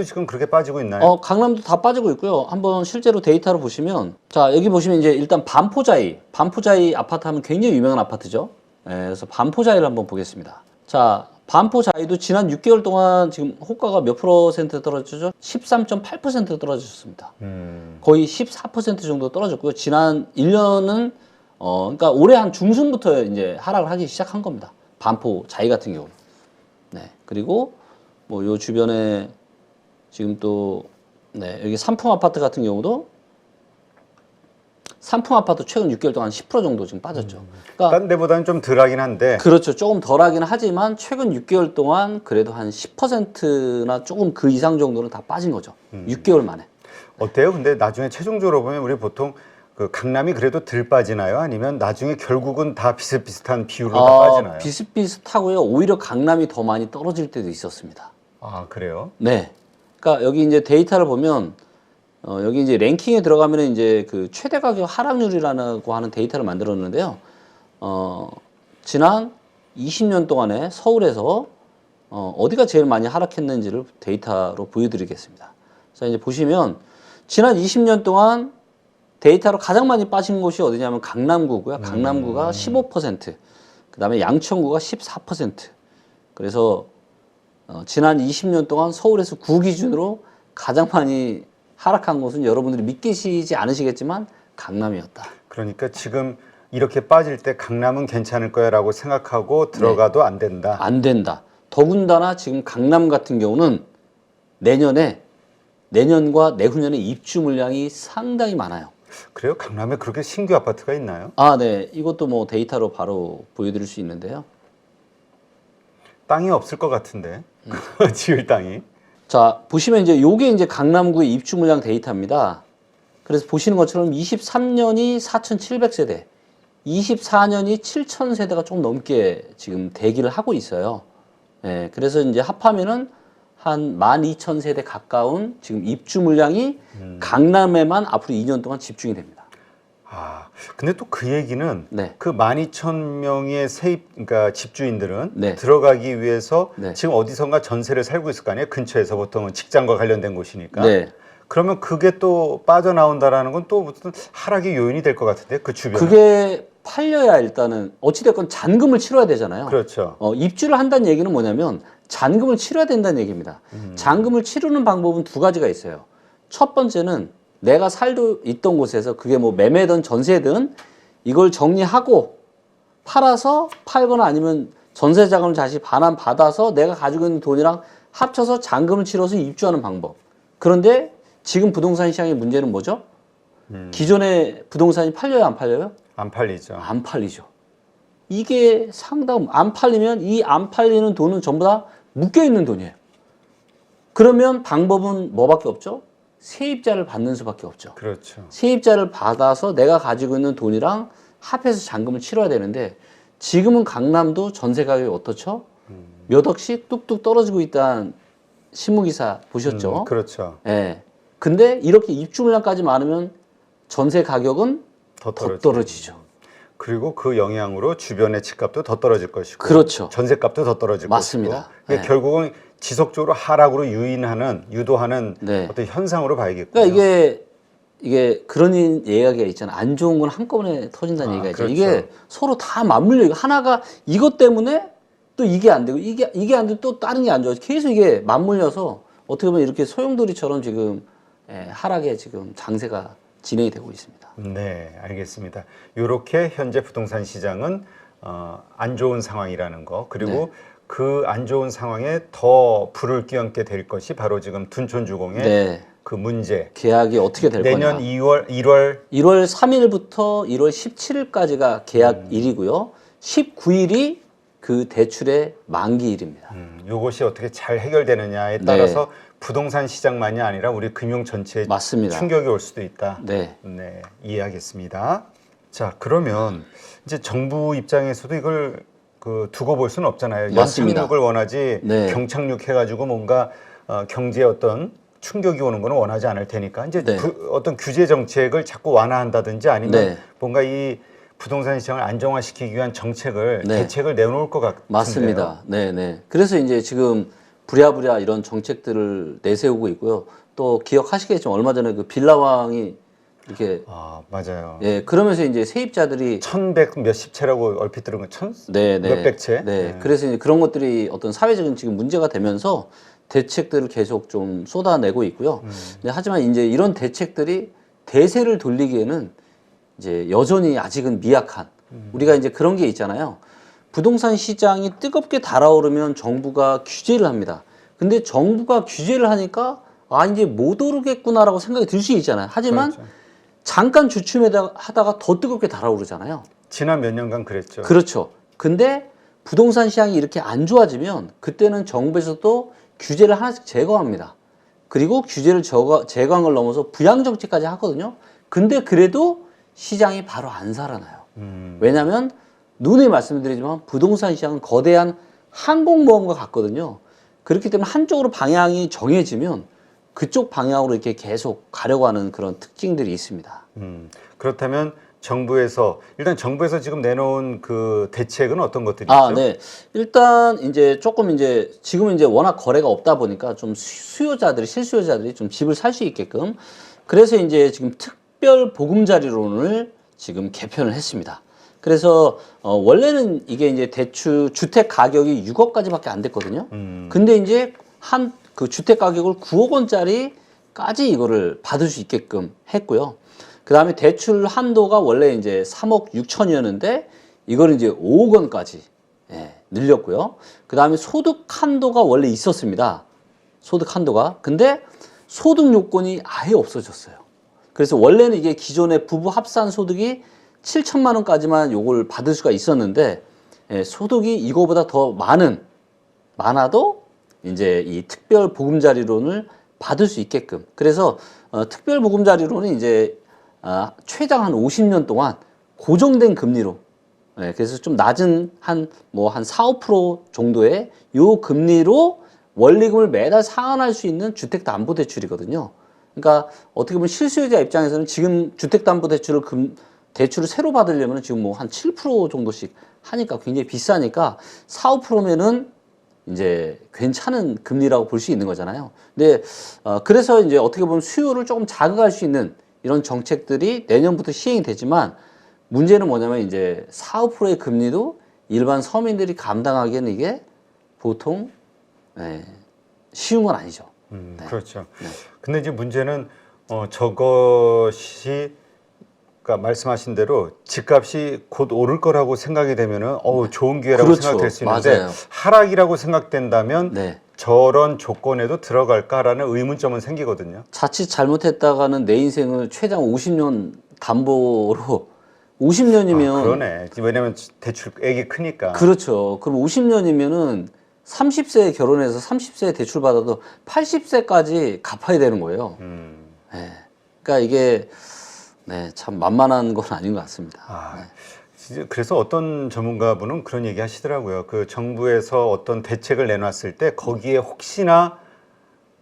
Speaker 2: 지금 그렇게 빠지고 있나요?
Speaker 1: 강남도 다 빠지고 있고요. 한번 실제로 데이터를 보시면, 자, 여기 보시면 이제 일단 반포자이 아파트 하면 굉장히 유명한 아파트죠. 네, 그래서 반포자이를 한번 보겠습니다. 자, 반포자이도 지난 6개월 동안 지금 호가가 몇 % 떨어졌죠? 13.8% 떨어졌습니다. 거의 14% 정도 떨어졌고요. 지난 1년은 그러니까 올해 한 중순부터 이제 하락을 하기 시작한 겁니다. 반포자이 같은 경우. 네. 그리고 뭐 요 주변에 지금 또 네, 여기 상품 아파트 같은 경우도 상품 아파트 최근 6개월 동안 10% 정도 지금 빠졌죠. 그러니까
Speaker 2: 딴 데보다는 좀 덜하긴 한데
Speaker 1: 그렇죠. 조금 덜하긴 하지만 최근 6개월 동안 그래도 한 10%나 조금 그 이상 정도는 다 빠진 거죠. 6개월 만에.
Speaker 2: 어때요? 근데 나중에 최종적으로 보면 우리 보통 그 강남이 그래도 덜 빠지나요? 아니면 나중에 결국은 다 비슷비슷한 비율로 다 빠지나요?
Speaker 1: 비슷비슷하고요. 오히려 강남이 더 많이 떨어질 때도 있었습니다.
Speaker 2: 아, 그래요?
Speaker 1: 네. 그러니까 여기 이제 데이터를 보면 여기 이제 랭킹에 들어가면 이제 그 최대 가격 하락률이라고 하는 데이터를 만들었는데요. 지난 20년 동안에 서울에서 어디가 제일 많이 하락했는지를 데이터로 보여드리겠습니다. 자, 이제 보시면 지난 20년 동안 데이터로 가장 많이 빠진 곳이 어디냐면 강남구고요. 강남구가 15%, 그 다음에 양천구가 14%. 그래서 지난 20년 동안 서울에서 구 기준으로 가장 많이 하락한 곳은 여러분들이 믿기시지 않으시겠지만 강남이었다.
Speaker 2: 그러니까 지금 이렇게 빠질 때 강남은 괜찮을 거야라고 생각하고 들어가도 안 된다.
Speaker 1: 안 된다. 더군다나 지금 강남 같은 경우는 내년과 내후년에 입주 물량이 상당히 많아요.
Speaker 2: 그래요? 강남에 그렇게 신규 아파트가 있나요?
Speaker 1: 아, 네. 이것도 뭐 데이터로 바로 보여드릴 수 있는데요.
Speaker 2: 땅이 없을 것 같은데 지을 땅이.
Speaker 1: 자, 보시면 이제 요게 이제 강남구의 입주 물량 데이터입니다. 그래서 보시는 것처럼 23년이 4,700세대, 24년이 7,000세대가 조금 넘게 지금 대기를 하고 있어요. 예, 그래서 이제 합하면은 한 12,000세대 가까운 지금 입주 물량이 강남에만 앞으로 2년 동안 집중이 됩니다.
Speaker 2: 아, 근데 또 그 얘기는
Speaker 1: 네.
Speaker 2: 그 12,000명의 그러니까 집주인들은
Speaker 1: 네.
Speaker 2: 들어가기 위해서
Speaker 1: 네.
Speaker 2: 지금 어디선가 전세를 살고 있을 거 아니에요? 근처에서 보통은 직장과 관련된 곳이니까.
Speaker 1: 네.
Speaker 2: 그러면 그게 또 빠져나온다라는 건 또 무슨 하락의 요인이 될 것 같은데 그 주변에.
Speaker 1: 그게 팔려야 일단은 어찌됐건 잔금을 치러야 되잖아요.
Speaker 2: 그렇죠.
Speaker 1: 입주를 한다는 얘기는 뭐냐면 잔금을 치러야 된다는 얘기입니다. 잔금을 치르는 방법은 두 가지가 있어요. 첫 번째는 내가 살고 있던 곳에서 그게 뭐 매매든 전세든 이걸 정리하고 팔아서 팔거나 아니면 전세 자금을 다시 반환 받아서 내가 가지고 있는 돈이랑 합쳐서 잔금을 치러서 입주하는 방법. 그런데 지금 부동산 시장의 문제는 뭐죠? 기존의 부동산이 팔려요, 안 팔려요?
Speaker 2: 안 팔리죠.
Speaker 1: 안 팔리죠. 이게 안 팔리면 이 안 팔리는 돈은 전부 다 묶여 있는 돈이에요. 그러면 방법은 뭐밖에 없죠? 세입자를 받는 수밖에 없죠.
Speaker 2: 그렇죠.
Speaker 1: 세입자를 받아서 내가 가지고 있는 돈이랑 합해서 잔금을 치러야 되는데 지금은 강남도 전세 가격이 어떻죠? 몇 억씩 뚝뚝 떨어지고 있다는 신문기사 보셨죠?
Speaker 2: 그렇죠.
Speaker 1: 예. 근데 이렇게 입주 물량까지 많으면 전세 가격은 더 떨어지죠.
Speaker 2: 그리고 그 영향으로 주변의 집값도 더 떨어질 것이고,
Speaker 1: 그렇죠.
Speaker 2: 전세값도 더 떨어질
Speaker 1: 맞습니다.
Speaker 2: 것이고, 그러니까
Speaker 1: 네.
Speaker 2: 결국은 지속적으로 하락으로 유도하는
Speaker 1: 네.
Speaker 2: 어떤 현상으로 봐야겠고요.
Speaker 1: 그러니까 이게 그런 이야기가 있잖아요. 안 좋은 건 한꺼번에 터진다는 얘기가 있죠.
Speaker 2: 그렇죠.
Speaker 1: 이게 서로 다 맞물려. 하나가 이것 때문에 또 이게 안 되고 이게 안 되고 또 다른 게 안 좋아. 계속 이게 맞물려서 어떻게 보면 이렇게 소용돌이처럼 지금 하락에 지금 장세가 진행이 되고 있습니다.
Speaker 2: 네, 알겠습니다. 이렇게 현재 부동산 시장은 안 좋은 상황이라는 거, 그리고
Speaker 1: 네.
Speaker 2: 그 안 좋은 상황에 더 불을 끼얹게 될 것이 바로 지금 둔촌주공의
Speaker 1: 네.
Speaker 2: 그 문제.
Speaker 1: 계약이 어떻게 될
Speaker 2: 내년
Speaker 1: 거냐.
Speaker 2: 1월
Speaker 1: 1월 3일부터 1월 17일까지가 계약일이고요. 19일이 그 대출의 만기일입니다.
Speaker 2: 요것이 어떻게 잘 해결되느냐에 따라서 부동산 시장만이 아니라 우리 금융 전체에
Speaker 1: 맞습니다.
Speaker 2: 충격이 올 수도 있다.
Speaker 1: 네.
Speaker 2: 네, 이해하겠습니다. 자, 그러면 이제 정부 입장에서도 이걸 그 두고 볼 수는 없잖아요.
Speaker 1: 맞습니다.
Speaker 2: 연착륙을 원하지
Speaker 1: 네.
Speaker 2: 경착륙 해가지고 뭔가 경제에 어떤 충격이 오는 거는 원하지 않을 테니까 이제
Speaker 1: 네.
Speaker 2: 어떤 규제 정책을 자꾸 완화한다든지 아니면
Speaker 1: 네.
Speaker 2: 뭔가 이 부동산 시장을 안정화시키기 위한 정책을
Speaker 1: 네.
Speaker 2: 대책을 내놓을 것 같은데요.
Speaker 1: 맞습니다. 네, 네. 그래서 이제 지금 부랴부랴 이런 정책들을 내세우고 있고요. 또 기억하시겠지만 얼마 전에 그 빌라왕이 이렇게
Speaker 2: 아, 맞아요.
Speaker 1: 예, 그러면서 이제 세입자들이
Speaker 2: 1100 몇십 채라고 얼핏 들은 거
Speaker 1: 네, 네.
Speaker 2: 몇백 채?
Speaker 1: 네. 그래서 이제 그런 것들이 어떤 사회적인 지금 문제가 되면서 대책들을 계속 좀 쏟아내고 있고요. 네, 하지만 이제 이런 대책들이 대세를 돌리기에는 이제 여전히 아직은 미약한 우리가 이제 그런 게 있잖아요. 부동산 시장이 뜨겁게 달아오르면 정부가 규제를 합니다. 근데 정부가 규제를 하니까 아 이제 못 오르겠구나라고 생각이 들 수 있잖아요. 하지만
Speaker 2: 그렇죠.
Speaker 1: 잠깐 주춤하다가 더 뜨겁게 달아오르잖아요.
Speaker 2: 지난 몇 년간 그랬죠.
Speaker 1: 그렇죠. 근데 부동산 시장이 이렇게 안 좋아지면 그때는 정부에서도 규제를 하나씩 제거합니다. 그리고 규제를 제거한 걸 넘어서 부양 정책까지 하거든요. 근데 그래도 시장이 바로 안 살아나요. 왜냐하면 누누이 말씀드리지만 부동산 시장은 거대한 항공모험과 같거든요. 그렇기 때문에 한쪽으로 방향이 정해지면 그쪽 방향으로 이렇게 계속 가려고 하는 그런 특징들이 있습니다.
Speaker 2: 그렇다면 일단 정부에서 지금 내놓은 그 대책은 어떤 것들이죠?
Speaker 1: 아, 네. 일단 이제 조금 이제 지금은 이제 워낙 거래가 없다 보니까 좀 실수요자들이 좀 집을 살 수 있게끔 그래서 이제 지금 특별 보금자리론을 지금 개편을 했습니다. 그래서 원래는 이게 이제 주택 가격이 6억까지밖에 안 됐거든요. 근데 이제 그 주택 가격을 9억 원짜리까지 이거를 받을 수 있게끔 했고요. 그 다음에 대출 한도가 원래 이제 3억 6천이었는데 이걸 이제 5억 원까지 늘렸고요. 그 다음에 소득 한도가 원래 있었습니다. 소득 한도가. 근데 소득 요건이 아예 없어졌어요. 그래서 원래는 이게 기존의 부부 합산 소득이 7천만 원까지만 요걸 받을 수가 있었는데 소득이 이거보다 더 많아도 이제 이 특별 보금자리론을 받을 수 있게끔. 그래서 특별 보금자리론은 이제 최장 한 50년 동안 고정된 금리로 그래서 좀 낮은 한 4, 5% 정도의 요 금리로 원리금을 매달 상환할 수 있는 주택담보대출이거든요. 그러니까 어떻게 보면 실수요자 입장에서는 지금 대출을 새로 받으려면 지금 뭐 한 7% 정도씩 하니까 굉장히 비싸니까 4, 5%면은 이제 괜찮은 금리라고 볼 수 있는 거잖아요. 근데 그래서 이제 어떻게 보면 수요를 조금 자극할 수 있는 이런 정책들이 내년부터 시행이 되지만 문제는 뭐냐면 이제 4, 5%의 금리도 일반 서민들이 감당하기에는 이게 보통 쉬운 건 아니죠. 네.
Speaker 2: 그렇죠. 근데 이제 문제는 저것이 그러니까 말씀하신 대로 집값이 곧 오를 거라고 생각이 되면은 좋은 기회라고
Speaker 1: 그렇죠.
Speaker 2: 생각될 수 있는데
Speaker 1: 맞아요.
Speaker 2: 하락이라고 생각된다면
Speaker 1: 네.
Speaker 2: 저런 조건에도 들어갈까라는 의문점은 생기거든요.
Speaker 1: 자칫 잘못했다가는 내 인생을 최장 50년 담보로 50년이면
Speaker 2: 그러네. 왜냐면 대출액이 크니까.
Speaker 1: 그렇죠. 그럼 50년이면은 30세에 결혼해서 30세에 대출 받아도 80세까지 갚아야 되는 거예요. 네. 그러니까 이게 참 만만한 건 아닌 것 같습니다.
Speaker 2: 그래서 어떤 전문가분은 그런 얘기 하시더라고요. 그 정부에서 어떤 대책을 내놨을 때 거기에 혹시나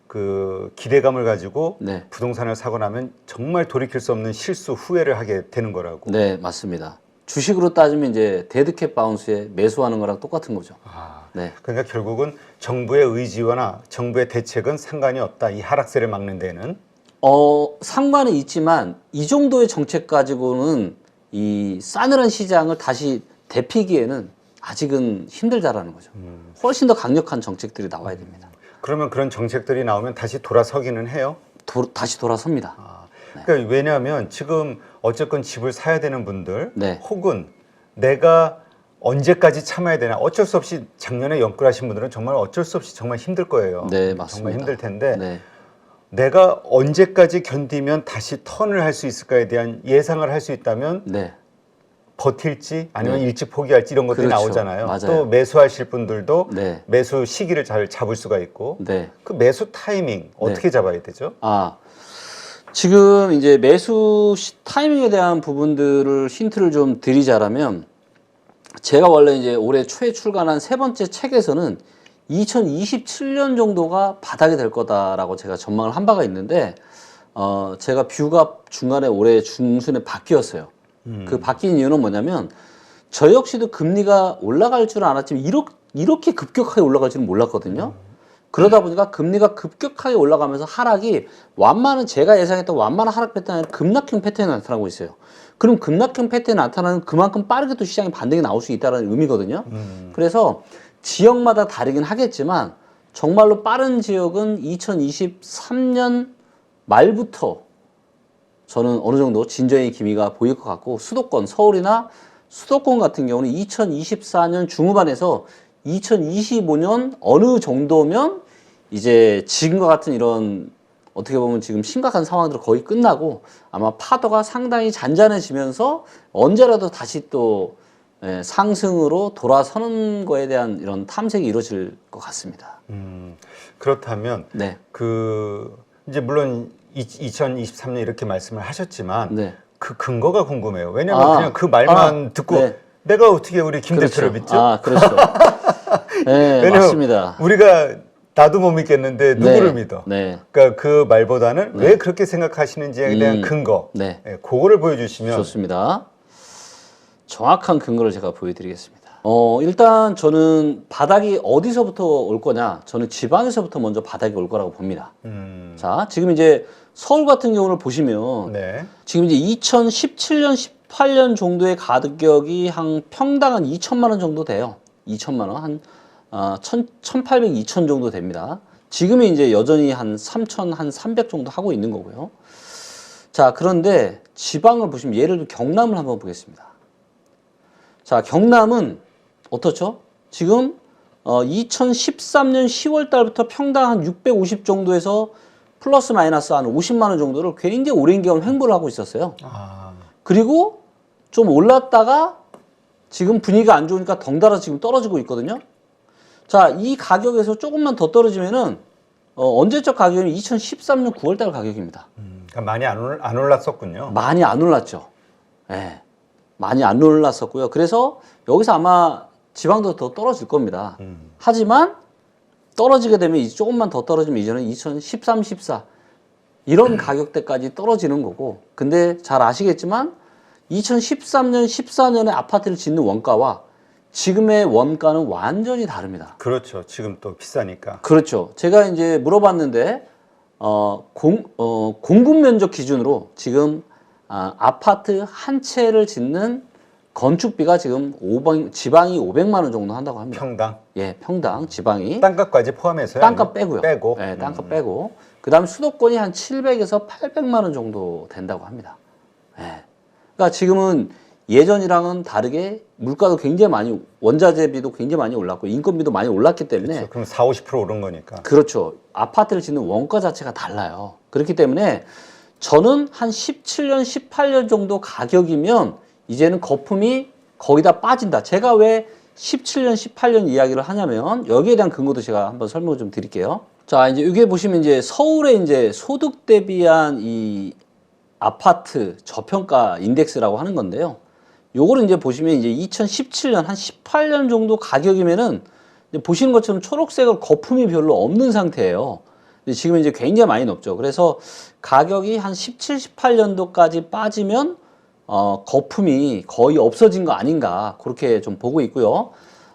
Speaker 2: 그 기대감을 가지고 부동산을 사고 나면 정말 돌이킬 수 없는 실수 후회를 하게 되는 거라고.
Speaker 1: 네, 맞습니다. 주식으로 따지면 이제 데드캣 바운스에 매수하는 거랑 똑같은 거죠. 네.
Speaker 2: 그러니까 결국은 정부의 의지와 정부의 대책은 상관이 없다. 이 하락세를 막는 데는.
Speaker 1: 상관은 있지만 이 정도의 정책 가지고는 이 싸늘한 시장을 다시 데피기에는 아직은 힘들다라는 거죠. 훨씬 더 강력한 정책들이 나와야 됩니다.
Speaker 2: 그러면 그런 정책들이 나오면 다시 돌아서기는 해요?
Speaker 1: 다시 돌아섭니다.
Speaker 2: 그러니까 왜냐하면 지금 어쨌건 집을 사야 되는 분들 혹은 내가 언제까지 참아야 되나 어쩔 수 없이 작년에 연끌하신 분들은 정말 어쩔 수 없이 정말 힘들 거예요.
Speaker 1: 네, 맞습니다.
Speaker 2: 정말 힘들 텐데 내가 언제까지 견디면 다시 턴을 할 수 있을까에 대한 예상을 할 수 있다면
Speaker 1: 네.
Speaker 2: 버틸지 아니면
Speaker 1: 네.
Speaker 2: 일찍 포기할지 이런 것들이
Speaker 1: 그렇죠.
Speaker 2: 나오잖아요.
Speaker 1: 맞아요.
Speaker 2: 또 매수하실 분들도
Speaker 1: 네.
Speaker 2: 매수 시기를 잘 잡을 수가 있고
Speaker 1: 네.
Speaker 2: 그 매수 타이밍 어떻게 잡아야 되죠?
Speaker 1: 아, 지금 이제 매수 타이밍에 대한 부분들을 힌트를 좀 드리자라면 제가 원래 이제 올해 초에 출간한 세 번째 책에서는 2027년 정도가 바닥이 될 거다라고 제가 전망을 한 바가 있는데 제가 뷰가 중간에 올해 중순에 바뀌었어요. 그 바뀐 이유는 뭐냐면 저 역시도 금리가 올라갈 줄은 알았지만 이렇게 급격하게 올라갈 줄은 몰랐거든요. 그러다 보니까 금리가 급격하게 올라가면서 하락이 제가 예상했던 완만한 하락 패턴이 아니라 급락형 패턴이 나타나고 있어요. 그럼 급락형 패턴이 나타나는 그만큼 빠르게 또 시장에 반등이 나올 수 있다는 의미거든요. 그래서 지역마다 다르긴 하겠지만 정말로 빠른 지역은 2023년 말부터 저는 어느 정도 진정의 기미가 보일 것 같고 수도권, 서울이나 수도권 같은 경우는 2024년 중후반에서 2025년 어느 정도면 이제 지금과 같은 이런 어떻게 보면 지금 심각한 상황들은 거의 끝나고 아마 파도가 상당히 잔잔해지면서 언제라도 다시 또 상승으로 돌아서는 거에 대한 이런 탐색이 이루어질 것 같습니다.
Speaker 2: 그렇다면
Speaker 1: 네.
Speaker 2: 이제 물론 2023년 이렇게 말씀을 하셨지만
Speaker 1: 네.
Speaker 2: 그 근거가 궁금해요. 왜냐하면 그냥 그 말만 듣고
Speaker 1: 네.
Speaker 2: 내가 어떻게 우리 김
Speaker 1: 그렇죠.
Speaker 2: 대표를 믿죠?
Speaker 1: 그렇죠. 네,
Speaker 2: 왜냐면
Speaker 1: 맞습니다.
Speaker 2: 우리가 나도 못 믿겠는데 누구를
Speaker 1: 네.
Speaker 2: 믿어?
Speaker 1: 네.
Speaker 2: 그러니까 그 말보다는
Speaker 1: 네.
Speaker 2: 왜 그렇게 생각하시는지에 대한 근거,
Speaker 1: 네.
Speaker 2: 그거를 보여주시면
Speaker 1: 좋습니다. 정확한 근거를 제가 보여드리겠습니다. 일단 저는 바닥이 어디서부터 올 거냐? 저는 지방에서부터 먼저 바닥이 올 거라고 봅니다. 자, 지금 이제 서울 같은 경우를 보시면
Speaker 2: 네.
Speaker 1: 지금 이제 2017년, 18년 정도의 가격이 한 평당 한 2천만 원 정도 돼요. 2천만 원, 한 1,800, 2천 정도 됩니다. 지금이 이제 여전히 한 3천, 한 300 정도 하고 있는 거고요. 자, 그런데 지방을 보시면 예를 들어 경남을 한번 보겠습니다. 자, 경남은 어떻죠? 지금 2013년 10월 달부터 평당 한 650 정도에서 플러스 마이너스 한 50만 원 정도를 굉장히 오랜 기간 횡보를 하고 있었어요. 그리고 좀 올랐다가 지금 분위기가 안 좋으니까 덩달아 지금 떨어지고 있거든요. 자, 이 가격에서 조금만 더 떨어지면은 언제적 가격이면 2013년 9월 달 가격입니다.
Speaker 2: 그러니까 많이 안 올랐었군요.
Speaker 1: 많이 안 올랐죠. 예. 많이 안 올랐었고요. 그래서 여기서 아마 지방도 더 떨어질 겁니다. 하지만 떨어지게 되면 이제 조금만 더 떨어지면 이제는 2013, 14 이런 가격대까지 떨어지는 거고, 근데 잘 아시겠지만 2013년, 14년에 아파트를 짓는 원가와 지금의 원가는 완전히 다릅니다.
Speaker 2: 그렇죠. 지금 또 비싸니까.
Speaker 1: 그렇죠. 제가 이제 물어봤는데 공급 면적 기준으로 지금 아파트 한 채를 짓는 건축비가 지금 지방이 500만 원 정도 한다고 합니다.
Speaker 2: 평당?
Speaker 1: 예, 평당 지방이
Speaker 2: 땅값까지 포함해서요?
Speaker 1: 땅값 빼고요.
Speaker 2: 빼고?
Speaker 1: 네, 땅값 빼고. 그다음에 수도권이 한 700에서 800만 원 정도 된다고 합니다. 예. 그러니까 지금은 예전이랑은 다르게 물가도 굉장히 많이, 원자재비도 굉장히 많이 올랐고 인건비도 많이 올랐기 때문에
Speaker 2: 그렇죠. 그럼 4, 50% 오른 거니까.
Speaker 1: 그렇죠. 아파트를 짓는 원가 자체가 달라요. 그렇기 때문에 저는 한 17년, 18년 정도 가격이면 이제는 거품이 거의 다 빠진다. 제가 왜 17년, 18년 이야기를 하냐면 여기에 대한 근거도 제가 한번 설명을 좀 드릴게요. 자, 이제 여기에 보시면 이제 서울의 이제 소득 대비한 이 아파트 저평가 인덱스라고 하는 건데요. 요거를 이제 보시면 이제 2017년 한 18년 정도 가격이면은 이제 보시는 것처럼 초록색으로 거품이 별로 없는 상태예요. 근데 지금 이제 굉장히 많이 높죠. 그래서 가격이 한 17, 18년도까지 빠지면 거품이 거의 없어진 거 아닌가 그렇게 좀 보고 있고요.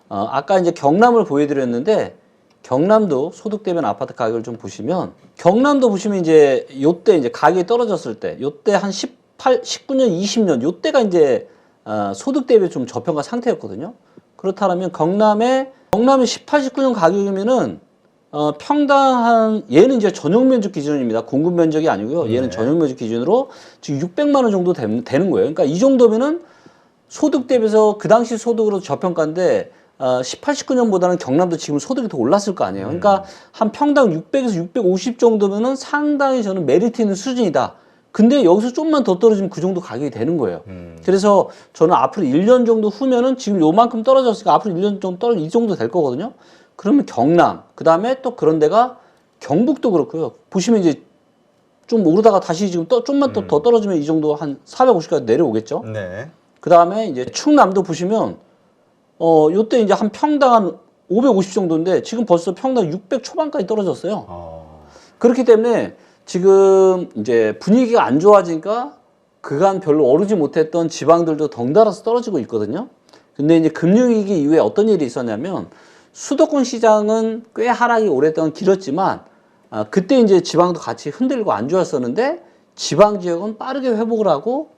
Speaker 1: 아까 이제 경남을 보여드렸는데 경남도 소득 대비한 아파트 가격을 좀 보시면 경남도 보시면 이제 요때 이제 가격이 떨어졌을 때 요때 한 19년, 20년 요때가 이제 소득 대비 좀 저평가 상태였거든요. 그렇다면 경남의 18, 19년 가격이면은 평당 한 얘는 이제 전용 면적 기준입니다. 공급 면적이 아니고요. 얘는 전용 면적 기준으로 지금 600만 원 정도 되는 거예요. 그러니까 이 정도면은 소득 대비해서 그 당시 소득으로 저평가인데 18, 19년보다는 경남도 지금 소득이 더 올랐을 거 아니에요. 그러니까 한 평당 600에서 650 정도면은 상당히 저는 메리트 있는 수준이다. 근데 여기서 좀만 더 떨어지면 그 정도 가격이 되는 거예요. 그래서 저는 앞으로 1년 정도 후면은 지금 요만큼 떨어졌으니까 앞으로 1년 정도 떨어지면 이 정도 될 거거든요. 그러면 경남, 그 다음에 또 그런 데가 경북도 그렇고요. 보시면 이제 좀 오르다가 다시 지금 좀만 더 떨어지면 이 정도 한 450까지 내려오겠죠.
Speaker 2: 네.
Speaker 1: 그 다음에 이제 충남도 보시면 요때 이제 한 평당 한 550 정도인데 지금 벌써 평당 600 초반까지 떨어졌어요. 그렇기 때문에 지금 이제 분위기가 안 좋아지니까 그간 별로 오르지 못했던 지방들도 덩달아서 떨어지고 있거든요. 근데 이제 금융위기 이후에 어떤 일이 있었냐면 수도권 시장은 꽤 하락이 오랫동안 길었지만 그때 이제 지방도 같이 흔들고 안 좋았었는데 지방 지역은 빠르게 회복을 하고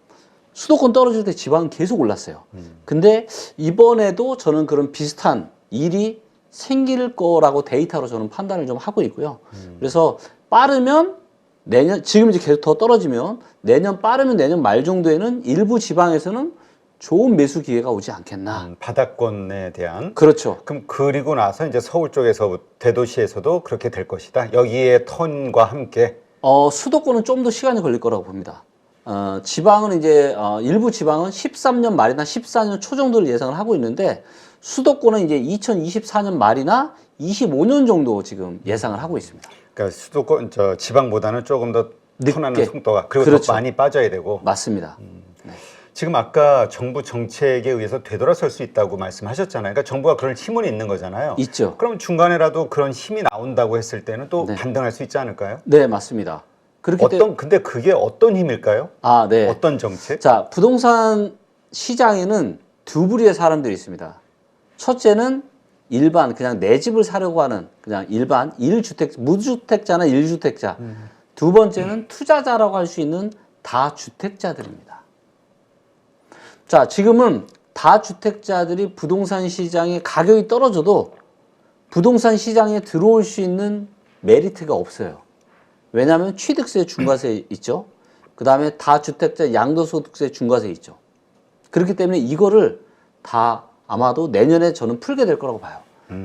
Speaker 1: 수도권 떨어질 때 지방은 계속 올랐어요. 근데 이번에도 저는 그런 비슷한 일이 생길 거라고 데이터로 저는 판단을 좀 하고 있고요. 그래서 빠르면 내년, 지금 이제 계속 더 떨어지면 빠르면 내년 말 정도에는 일부 지방에서는 좋은 매수 기회가 오지 않겠나.
Speaker 2: 바닥권에 대한.
Speaker 1: 그렇죠.
Speaker 2: 그럼 그리고 나서 이제 서울 쪽에서 대도시에서도 그렇게 될 것이다. 여기에 턴과 함께.
Speaker 1: 수도권은 좀 더 시간이 걸릴 거라고 봅니다. 지방은 이제 일부 지방은 13년 말이나 14년 초 정도를 예상을 하고 있는데 수도권은 이제 2024년 말이나 25년 정도 지금 예상을 하고 있습니다.
Speaker 2: 그러니까 수도권 지방보다는 조금 더 턴하는 속도가 그리고
Speaker 1: 그렇죠.
Speaker 2: 더 많이 빠져야 되고.
Speaker 1: 맞습니다.
Speaker 2: 지금 아까 정부 정책에 의해서 되돌아설 수 있다고 말씀하셨잖아요. 그러니까 정부가 그런 힘은 있는 거잖아요.
Speaker 1: 있죠.
Speaker 2: 그럼 중간에라도 그런 힘이 나온다고 했을 때는 또
Speaker 1: 네.
Speaker 2: 반등할 수 있지 않을까요?
Speaker 1: 네, 맞습니다.
Speaker 2: 근데 그게 어떤 힘일까요?
Speaker 1: 네.
Speaker 2: 어떤 정책?
Speaker 1: 자, 부동산 시장에는 두 부류의 사람들이 있습니다. 첫째는 일반 그냥 내 집을 사려고 하는 그냥 일반 무주택자나 1주택자. 두 번째는 투자자라고 할 수 있는 다주택자들입니다. 자, 지금은 다주택자들이 부동산 시장에 가격이 떨어져도 부동산 시장에 들어올 수 있는 메리트가 없어요. 왜냐하면 취득세 중과세 있죠. 그 다음에 다주택자 양도소득세 중과세 있죠. 그렇기 때문에 이거를 다 아마도 내년에 저는 풀게 될 거라고 봐요.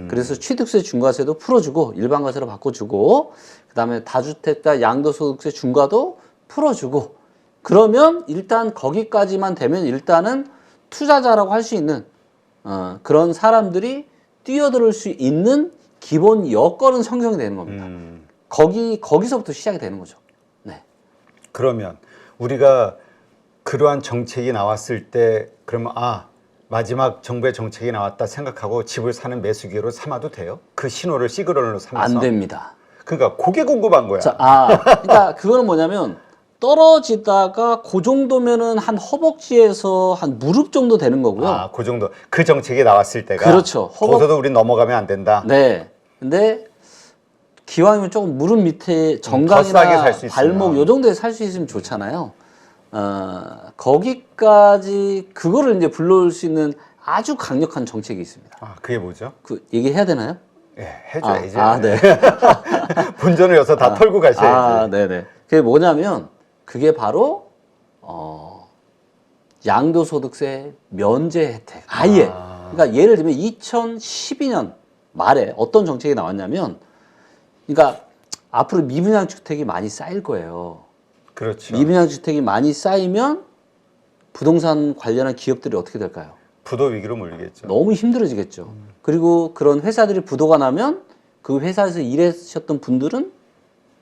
Speaker 1: 그래서 취득세 중과세도 풀어주고 일반과세로 바꿔주고 그 다음에 다주택자 양도소득세 중과도 풀어주고 그러면 일단 거기까지만 되면 일단은 투자자라고 할 수 있는 그런 사람들이 뛰어들 수 있는 기본 여건은 형성이 되는 겁니다. 거기서부터 시작이 되는 거죠. 네.
Speaker 2: 그러면 우리가 그러한 정책이 나왔을 때 그러면 마지막 정부의 정책이 나왔다 생각하고 집을 사는 매수 기회로 삼아도 돼요? 그 신호를 시그널로 삼아서?
Speaker 1: 안 됩니다.
Speaker 2: 그러니까 그게 궁금한 거야.
Speaker 1: 자, 그러니까 그거는 뭐냐면 떨어지다가 그 정도면은 한 허벅지에서 한 무릎 정도 되는 거고요.
Speaker 2: 그 정도. 그 정책이 나왔을 때가.
Speaker 1: 그렇죠.
Speaker 2: 거기서도 우린 넘어가면 안 된다.
Speaker 1: 네. 근데 기왕이면 조금 무릎 밑에
Speaker 2: 더 싸게
Speaker 1: 정강이나
Speaker 2: 살수 있으면.
Speaker 1: 발목 요 정도에 살 수 있으면 좋잖아요. 거기까지 그거를 이제 불러올 수 있는 아주 강력한 정책이 있습니다.
Speaker 2: 그게 뭐죠?
Speaker 1: 그 얘기해야 되나요?
Speaker 2: 예, 해줘야지.
Speaker 1: 네.
Speaker 2: 본전을 여기서 다 털고 가셔야지.
Speaker 1: 네네. 그게 뭐냐면 그게 바로 양도소득세 면제 혜택. 아예. 그러니까 예를 들면 2012년 말에 어떤 정책이 나왔냐면, 그러니까 앞으로 미분양 주택이 많이 쌓일 거예요.
Speaker 2: 그렇죠.
Speaker 1: 미분양 주택이 많이 쌓이면 부동산 관련한 기업들이 어떻게 될까요?
Speaker 2: 부도 위기로 몰리겠죠.
Speaker 1: 너무 힘들어지겠죠. 그리고 그런 회사들이 부도가 나면 그 회사에서 일하셨던 분들은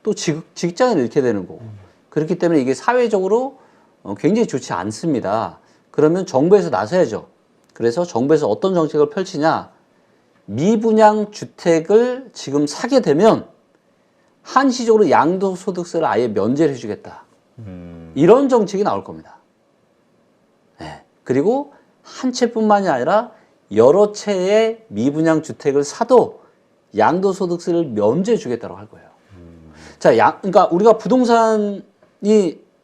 Speaker 1: 또 직장을 잃게 되는 거고. 그렇기 때문에 이게 사회적으로 굉장히 좋지 않습니다. 그러면 정부에서 나서야죠. 그래서 정부에서 어떤 정책을 펼치냐. 미분양 주택을 지금 사게 되면 한시적으로 양도소득세를 아예 면제를 해주겠다. 이런 정책이 나올 겁니다. 네. 그리고 한 채뿐만이 아니라 여러 채의 미분양 주택을 사도 양도소득세를 면제해 주겠다고 할 거예요. 자, 그러니까 우리가 부동산이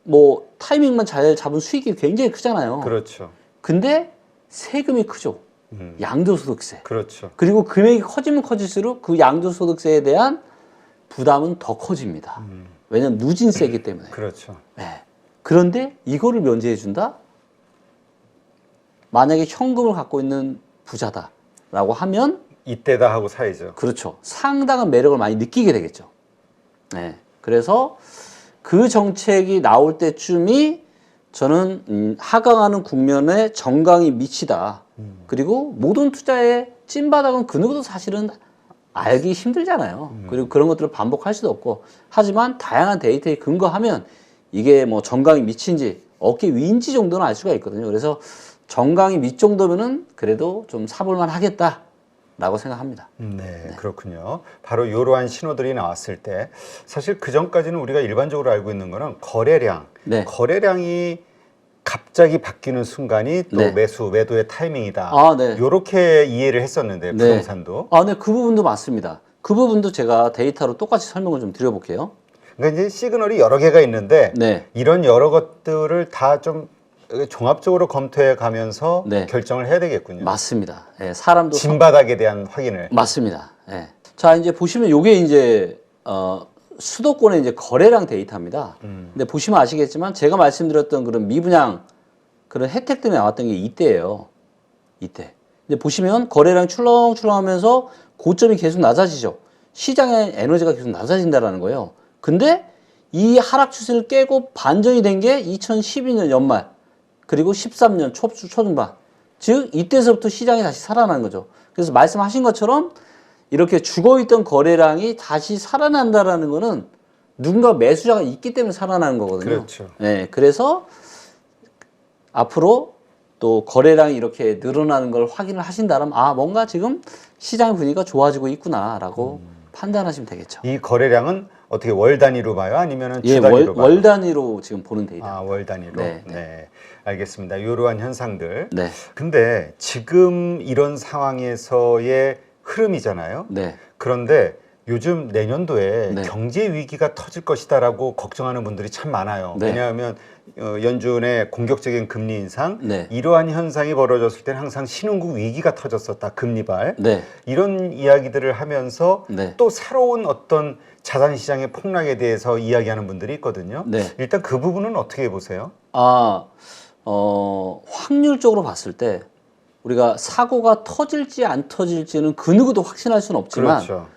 Speaker 1: 뭐 타이밍만 잘 잡은 수익이 굉장히 크잖아요.
Speaker 2: 그렇죠.
Speaker 1: 근데 세금이 크죠. 양도소득세.
Speaker 2: 그렇죠.
Speaker 1: 그리고 금액이 커지면 커질수록 그 양도소득세에 대한 부담은 더 커집니다. 왜냐면 누진세이기 때문에.
Speaker 2: 그렇죠.
Speaker 1: 네. 그런데 이거를 면제해 준다? 만약에 현금을 갖고 있는 부자다. 라고 하면
Speaker 2: 이때다 하고 사야죠.
Speaker 1: 그렇죠. 상당한 매력을 많이 느끼게 되겠죠. 네. 그래서 그 정책이 나올 때쯤이 저는 하강하는 국면에 정강이 미치다. 그리고 모든 투자의 찐바닥은 그 누구도 사실은 알기 힘들잖아요. 그리고 그런 것들을 반복할 수도 없고. 하지만 다양한 데이터에 근거하면 이게 뭐 정강이 미친지 어깨 위인지 정도는 알 수가 있거든요. 그래서 정강이 밑 정도면은 그래도 좀 사볼만 하겠다라고 생각합니다.
Speaker 2: 네, 그렇군요. 바로 이러한 신호들이 나왔을 때 사실 그 전까지는 우리가 일반적으로 알고 있는 거는 거래량,
Speaker 1: 네.
Speaker 2: 거래량이 갑자기 바뀌는 순간이 또
Speaker 1: 네.
Speaker 2: 매도의 타이밍이다.
Speaker 1: 아, 네.
Speaker 2: 이렇게 이해를 했었는데
Speaker 1: 네.
Speaker 2: 부동산도.
Speaker 1: 아, 네, 그 부분도 맞습니다. 그 부분도 제가 데이터로 똑같이 설명을 좀 드려볼게요.
Speaker 2: 그러니까 이제 시그널이 여러 개가 있는데
Speaker 1: 네.
Speaker 2: 이런 여러 것들을 다 좀 종합적으로 검토해 가면서
Speaker 1: 네.
Speaker 2: 결정을 해야 되겠군요.
Speaker 1: 맞습니다. 예, 사람도
Speaker 2: 진바닥에 대한 확인을.
Speaker 1: 맞습니다. 예. 자, 이제 보시면 요게 이제 수도권의 이제 거래량 데이터입니다. 근데 보시면 아시겠지만 제가 말씀드렸던 그런 미분양 그런 혜택들이 나왔던 게 이때예요. 이때. 근데 보시면 거래량 출렁출렁하면서 고점이 계속 낮아지죠. 시장의 에너지가 계속 낮아진다라는 거예요. 근데 이 하락 추세를 깨고 반전이 된 게 2012년 연말 그리고 13년 초중반. 즉 이때서부터 시장이 다시 살아나는 거죠. 그래서 말씀하신 것처럼 이렇게 죽어있던 거래량이 다시 살아난다라는 거는 누군가 매수자가 있기 때문에 살아나는 거거든요.
Speaker 2: 그렇죠.
Speaker 1: 네, 그래서 앞으로 또 거래량이 이렇게 늘어나는 걸 확인을 하신다면 아 뭔가 지금 시장의 분위기가 좋아지고 있구나라고 판단하시면 되겠죠.
Speaker 2: 이 거래량은 어떻게 월 단위로 봐요? 아니면 주
Speaker 1: 예,
Speaker 2: 단위로 봐요?
Speaker 1: 월 단위로 지금 보는 데이터.
Speaker 2: 아, 월 단위로.
Speaker 1: 네,
Speaker 2: 네. 알겠습니다. 이러한 현상들.
Speaker 1: 네,
Speaker 2: 근데 지금 이런 상황에서의 흐름이잖아요.
Speaker 1: 네,
Speaker 2: 그런데 요즘 내년도에
Speaker 1: 네.
Speaker 2: 경제 위기가 터질 것이다라고 걱정하는 분들이 참 많아요.
Speaker 1: 네.
Speaker 2: 왜냐하면 연준의 공격적인 금리 인상,
Speaker 1: 네.
Speaker 2: 이러한 현상이 벌어졌을 때는 항상 신흥국 위기가 터졌었다. 금리발.
Speaker 1: 네,
Speaker 2: 이런 이야기들을 하면서
Speaker 1: 네.
Speaker 2: 또 새로운 어떤 자산 시장의 폭락에 대해서 이야기하는 분들이 있거든요.
Speaker 1: 네.
Speaker 2: 일단 그 부분은 어떻게 보세요?
Speaker 1: 확률적으로 봤을 때 우리가 사고가 터질지 안 터질지는 그 누구도 확신할 수는 없지만
Speaker 2: 그렇죠.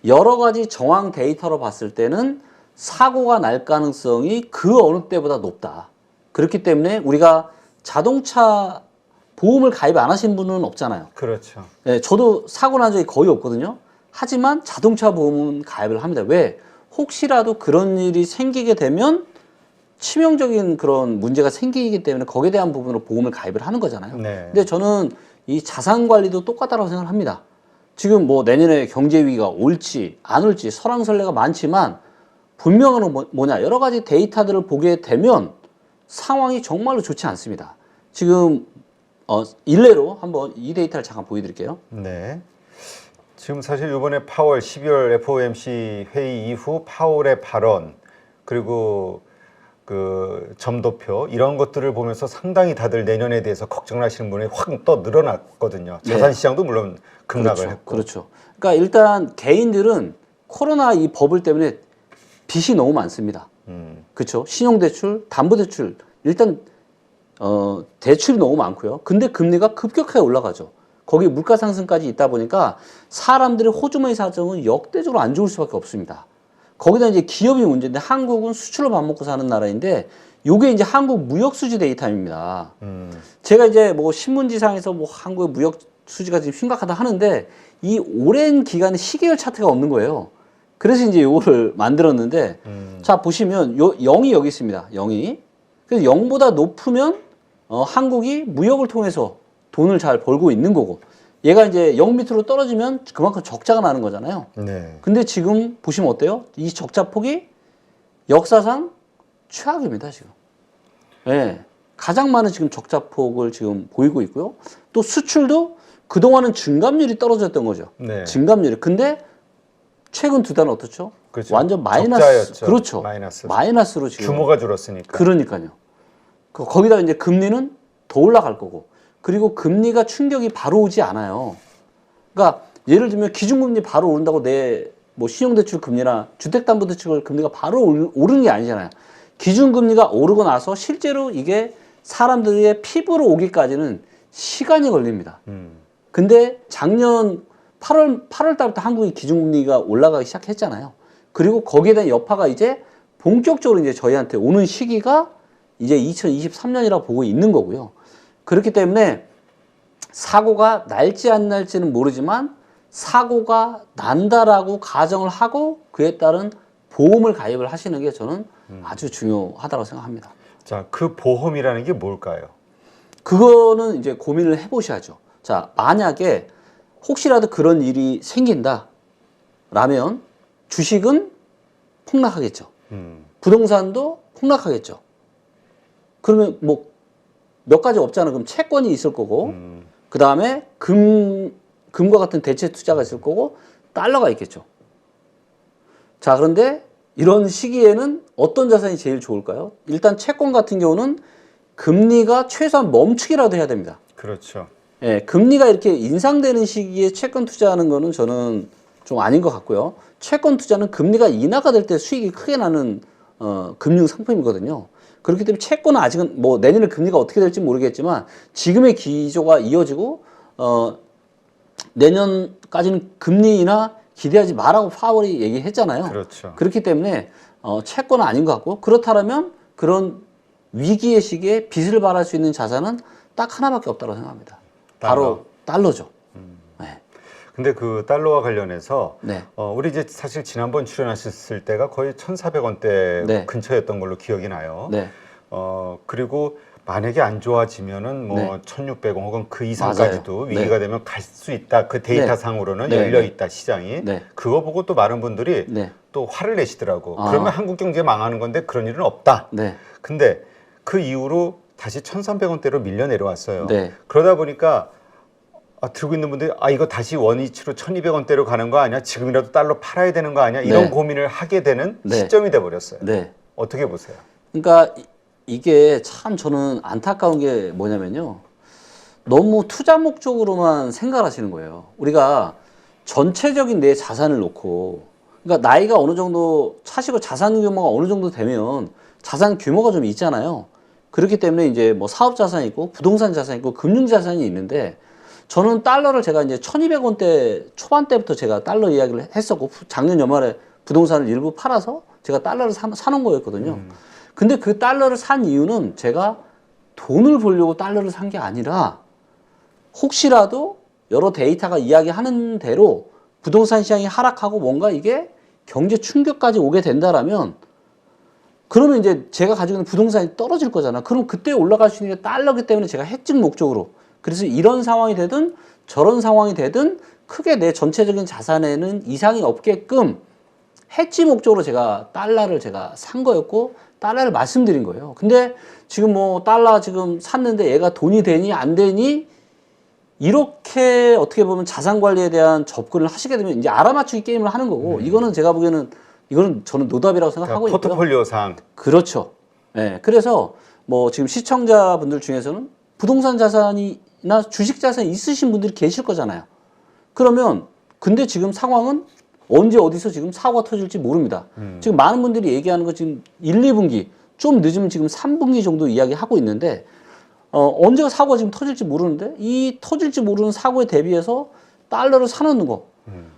Speaker 1: 여러 가지 정황 데이터로 봤을 때는 사고가 날 가능성이 그 어느 때보다 높다. 그렇기 때문에 우리가 자동차 보험을 가입 안 하신 분은 없잖아요.
Speaker 2: 그렇죠.
Speaker 1: 예, 저도 사고 난 적이 거의 없거든요. 하지만 자동차 보험은 가입을 합니다. 왜? 혹시라도 그런 일이 생기게 되면 치명적인 그런 문제가 생기기 때문에 거기에 대한 부분으로 보험을 가입을 하는 거잖아요.
Speaker 2: 네.
Speaker 1: 근데 저는 이 자산 관리도 똑같다고 생각을 합니다. 지금 뭐 내년에 경제 위기가 올지 안 올지 설왕설래가 많지만 분명한 건 뭐냐 여러 가지 데이터들을 보게 되면 상황이 정말로 좋지 않습니다. 지금 일례로 한번 이 데이터를 잠깐 보여드릴게요.
Speaker 2: 네. 지금 사실 이번에 파월 12월 FOMC 회의 이후 파월의 발언 그리고 그 점도표 이런 것들을 보면서 상당히 다들 내년에 대해서 걱정을 하시는 분이 확 또 늘어났거든요. 자산 시장도 물론 급락을
Speaker 1: 그렇죠.
Speaker 2: 했고.
Speaker 1: 그렇죠. 그러니까 일단 개인들은 코로나 이 버블 때문에 빚이 너무 많습니다. 그렇죠. 신용대출, 담보대출 일단 대출이 너무 많고요. 근데 금리가 급격하게 올라가죠. 거기 물가 상승까지 있다 보니까 사람들의 호주머니 사정은 역대적으로 안 좋을 수밖에 없습니다. 거기다 이제 기업이 문제인데 한국은 수출로 밥 먹고 사는 나라인데 요게 이제 한국 무역 수지 데이터입니다. 제가 이제 뭐 신문지상에서 뭐 한국의 무역 수지가 지금 심각하다 하는데 이 오랜 기간에 시계열 차트가 없는 거예요. 그래서 이제 요거를 만들었는데 자 보시면 요 0이 여기 있습니다. 0이. 그래서 0보다 높으면 한국이 무역을 통해서 돈을 잘 벌고 있는 거고 얘가 이제 0 밑으로 떨어지면 그만큼 적자가 나는 거잖아요.
Speaker 2: 네.
Speaker 1: 근데 지금 보시면 어때요? 이 적자 폭이 역사상 최악입니다, 지금. 예. 가장 많은 지금 적자 폭을 지금 보이고 있고요. 또 수출도 그동안은 증감률이 떨어졌던 거죠.
Speaker 2: 네.
Speaker 1: 증감률이. 근데 최근 두 달은 어떻죠?
Speaker 2: 그렇죠.
Speaker 1: 완전 마이너스.
Speaker 2: 적자였죠.
Speaker 1: 그렇죠.
Speaker 2: 마이너스로
Speaker 1: 지금.
Speaker 2: 규모가 줄었으니까.
Speaker 1: 그러니까요. 거기다 이제 금리는 더 올라갈 거고. 그리고 금리가 충격이 바로 오지 않아요. 그러니까 예를 들면 기준금리 바로 오른다고 내 뭐 신용대출 금리나 주택담보대출 금리가 바로 오르는 게 아니잖아요. 기준금리가 오르고 나서 실제로 이게 사람들의 피부로 오기까지는 시간이 걸립니다. 근데 작년 8월 달부터 한국의 기준금리가 올라가기 시작했잖아요. 그리고 거기에 대한 여파가 이제 본격적으로 이제 저희한테 오는 시기가 이제 2023년이라고 보고 있는 거고요. 그렇기 때문에 사고가 날지 안 날지는 모르지만 사고가 난다라고 가정을 하고 그에 따른 보험을 가입을 하시는 게 저는 아주 중요하다고 생각합니다.
Speaker 2: 자, 그 보험이라는 게 뭘까요?
Speaker 1: 그거는 이제 고민을 해보셔야죠. 자, 만약에 혹시라도 그런 일이 생긴다 라면 주식은 폭락하겠죠. 부동산도 폭락하겠죠. 그러면 뭐 몇 가지 없잖아. 그럼 채권이 있을 거고, 그 다음에 금과 같은 대체 투자가 있을 거고, 달러가 있겠죠. 자, 그런데 이런 시기에는 어떤 자산이 제일 좋을까요? 일단 채권 같은 경우는 금리가 최소한 멈추기라도 해야 됩니다.
Speaker 2: 그렇죠.
Speaker 1: 예, 금리가 이렇게 인상되는 시기에 채권 투자하는 거는 저는 좀 아닌 것 같고요. 채권 투자는 금리가 인하가 될 때 수익이 크게 나는 금융 상품이거든요. 그렇기 때문에 채권은 아직은 뭐 내년에 금리가 어떻게 될지 모르겠지만 지금의 기조가 이어지고 내년까지는 금리 인하 기대하지 마라고 파월이 얘기했잖아요.
Speaker 2: 그렇죠.
Speaker 1: 그렇기 때문에 채권은 아닌 것 같고 그렇다면 그런 위기의 시기에 빚을 발할 수 있는 자산은 딱 하나밖에 없다고 생각합니다. 바로 달러죠. 네.
Speaker 2: 근데 그 달러와 관련해서
Speaker 1: 네.
Speaker 2: 우리 이제 사실 지난번 출연하셨을 때가 거의 1,400원대
Speaker 1: 네.
Speaker 2: 근처였던 걸로 기억이 나요.
Speaker 1: 네.
Speaker 2: 그리고 만약에 안 좋아지면은 뭐
Speaker 1: 네.
Speaker 2: 1,600원 혹은 그 이상까지도
Speaker 1: 맞아요.
Speaker 2: 위기가 되면 갈 수 있다. 그 데이터
Speaker 1: 네.
Speaker 2: 상으로는
Speaker 1: 네.
Speaker 2: 열려 있다 시장이.
Speaker 1: 네.
Speaker 2: 그거 보고 또 많은 분들이
Speaker 1: 네.
Speaker 2: 또 화를 내시더라고.
Speaker 1: 아.
Speaker 2: 그러면 한국 경제 망하는 건데 그런 일은 없다.
Speaker 1: 네.
Speaker 2: 근데 그 이후로 다시 1,300원대로 밀려 내려왔어요.
Speaker 1: 네.
Speaker 2: 그러다 보니까 들고 있는 분들이 이거 다시 원위치로 1,200원대로 가는 거 아니야? 지금이라도 달러 팔아야 되는 거 아니야? 이런
Speaker 1: 네.
Speaker 2: 고민을 하게 되는
Speaker 1: 네.
Speaker 2: 시점이 돼 버렸어요.
Speaker 1: 네.
Speaker 2: 어떻게 보세요?
Speaker 1: 그러니까 이게 참 저는 안타까운 게 뭐냐면요. 너무 투자 목적으로만 생각하시는 거예요. 우리가 전체적인 내 자산을 놓고 그러니까 나이가 어느 정도 차시고 자산 규모가 어느 정도 되면 자산 규모가 좀 있잖아요. 그렇기 때문에 이제 뭐 사업 자산이 있고 부동산 자산이 있고 금융 자산이 있는데 저는 달러를 제가 이제 1,200원대 초반대부터 제가 달러 이야기를 했었고 작년 연말에 부동산을 일부 팔아서 제가 달러를 사놓은 거였거든요. 근데 그 달러를 산 이유는 제가 돈을 벌려고 달러를 산 게 아니라 혹시라도 여러 데이터가 이야기하는 대로 부동산 시장이 하락하고 뭔가 이게 경제 충격까지 오게 된다라면 그러면 이제 제가 가지고 있는 부동산이 떨어질 거잖아. 그럼 그때 올라갈 수 있는 게 달러기 때문에 제가 해증 목적으로 그래서 이런 상황이 되든 저런 상황이 되든 크게 내 전체적인 자산에는 이상이 없게끔 해지 목적으로 제가 달러를 제가 산 거였고 달러를 말씀드린 거예요. 근데 지금 뭐 달러 지금 샀는데 얘가 돈이 되니 안 되니 이렇게 어떻게 보면 자산 관리에 대한 접근을 하시게 되면 이제 알아맞추기 게임을 하는 거고 이거는 제가 보기에는 이거는 저는 노답이라고 생각하고
Speaker 2: 그러니까
Speaker 1: 있고요.
Speaker 2: 포트폴리오상.
Speaker 1: 그렇죠. 네, 그래서 뭐 지금 시청자분들 중에서는 부동산 자산이나 주식 자산이 있으신 분들이 계실 거잖아요. 그러면 근데 지금 상황은 언제 어디서 지금 사고가 터질지 모릅니다. 지금 많은 분들이 얘기하는 거 지금 1, 2분기 좀 늦으면 지금 3분기 정도 이야기하고 있는데 언제가 사고가 지금 터질지 모르는데 이 터질지 모르는 사고에 대비해서 달러를 사놓는 거.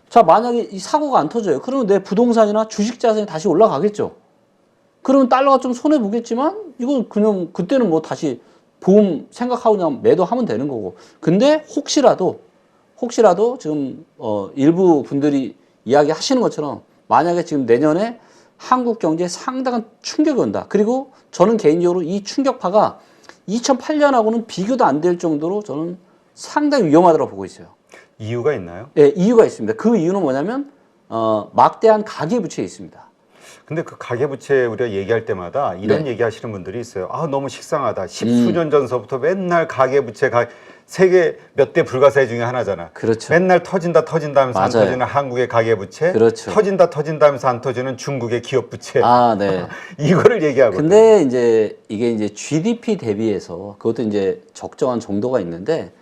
Speaker 1: 자, 만약에 이 사고가 안 터져요. 그러면 내 부동산이나 주식 자산이 다시 올라가겠죠. 그러면 달러가 좀 손해 보겠지만 이건 그냥 그때는 뭐 다시 보험 생각하고 그냥 매도하면 되는 거고. 근데 혹시라도 지금 일부 분들이 이야기하시는 것처럼 만약에 지금 내년에 한국 경제에 상당한 충격이 온다. 그리고 저는 개인적으로 이 충격파가 2008년하고는 비교도 안 될 정도로 저는 상당히 위험하다고 보고 있어요.
Speaker 2: 이유가 있나요?
Speaker 1: 예, 이유가 있습니다. 그 이유는 뭐냐면 막대한 가계부채에 있습니다.
Speaker 2: 근데 그 가계부채 우리가 얘기할 때마다 이런
Speaker 1: 네.
Speaker 2: 얘기하시는 분들이 있어요. 너무 식상하다. 십수년 전서부터 맨날 가계부채 세계 몇 대 불가사의 중에 하나잖아.
Speaker 1: 그렇죠.
Speaker 2: 맨날 터진다 하면서 안
Speaker 1: 맞아요.
Speaker 2: 터지는 한국의 가계부채,
Speaker 1: 그렇죠.
Speaker 2: 터진다 하면서 안 터지는 중국의 기업부채.
Speaker 1: 네.
Speaker 2: 이거를 얘기하거든요.
Speaker 1: 근데 이제 이게 이제 GDP 대비해서 그것도 이제 적정한 정도가 있는데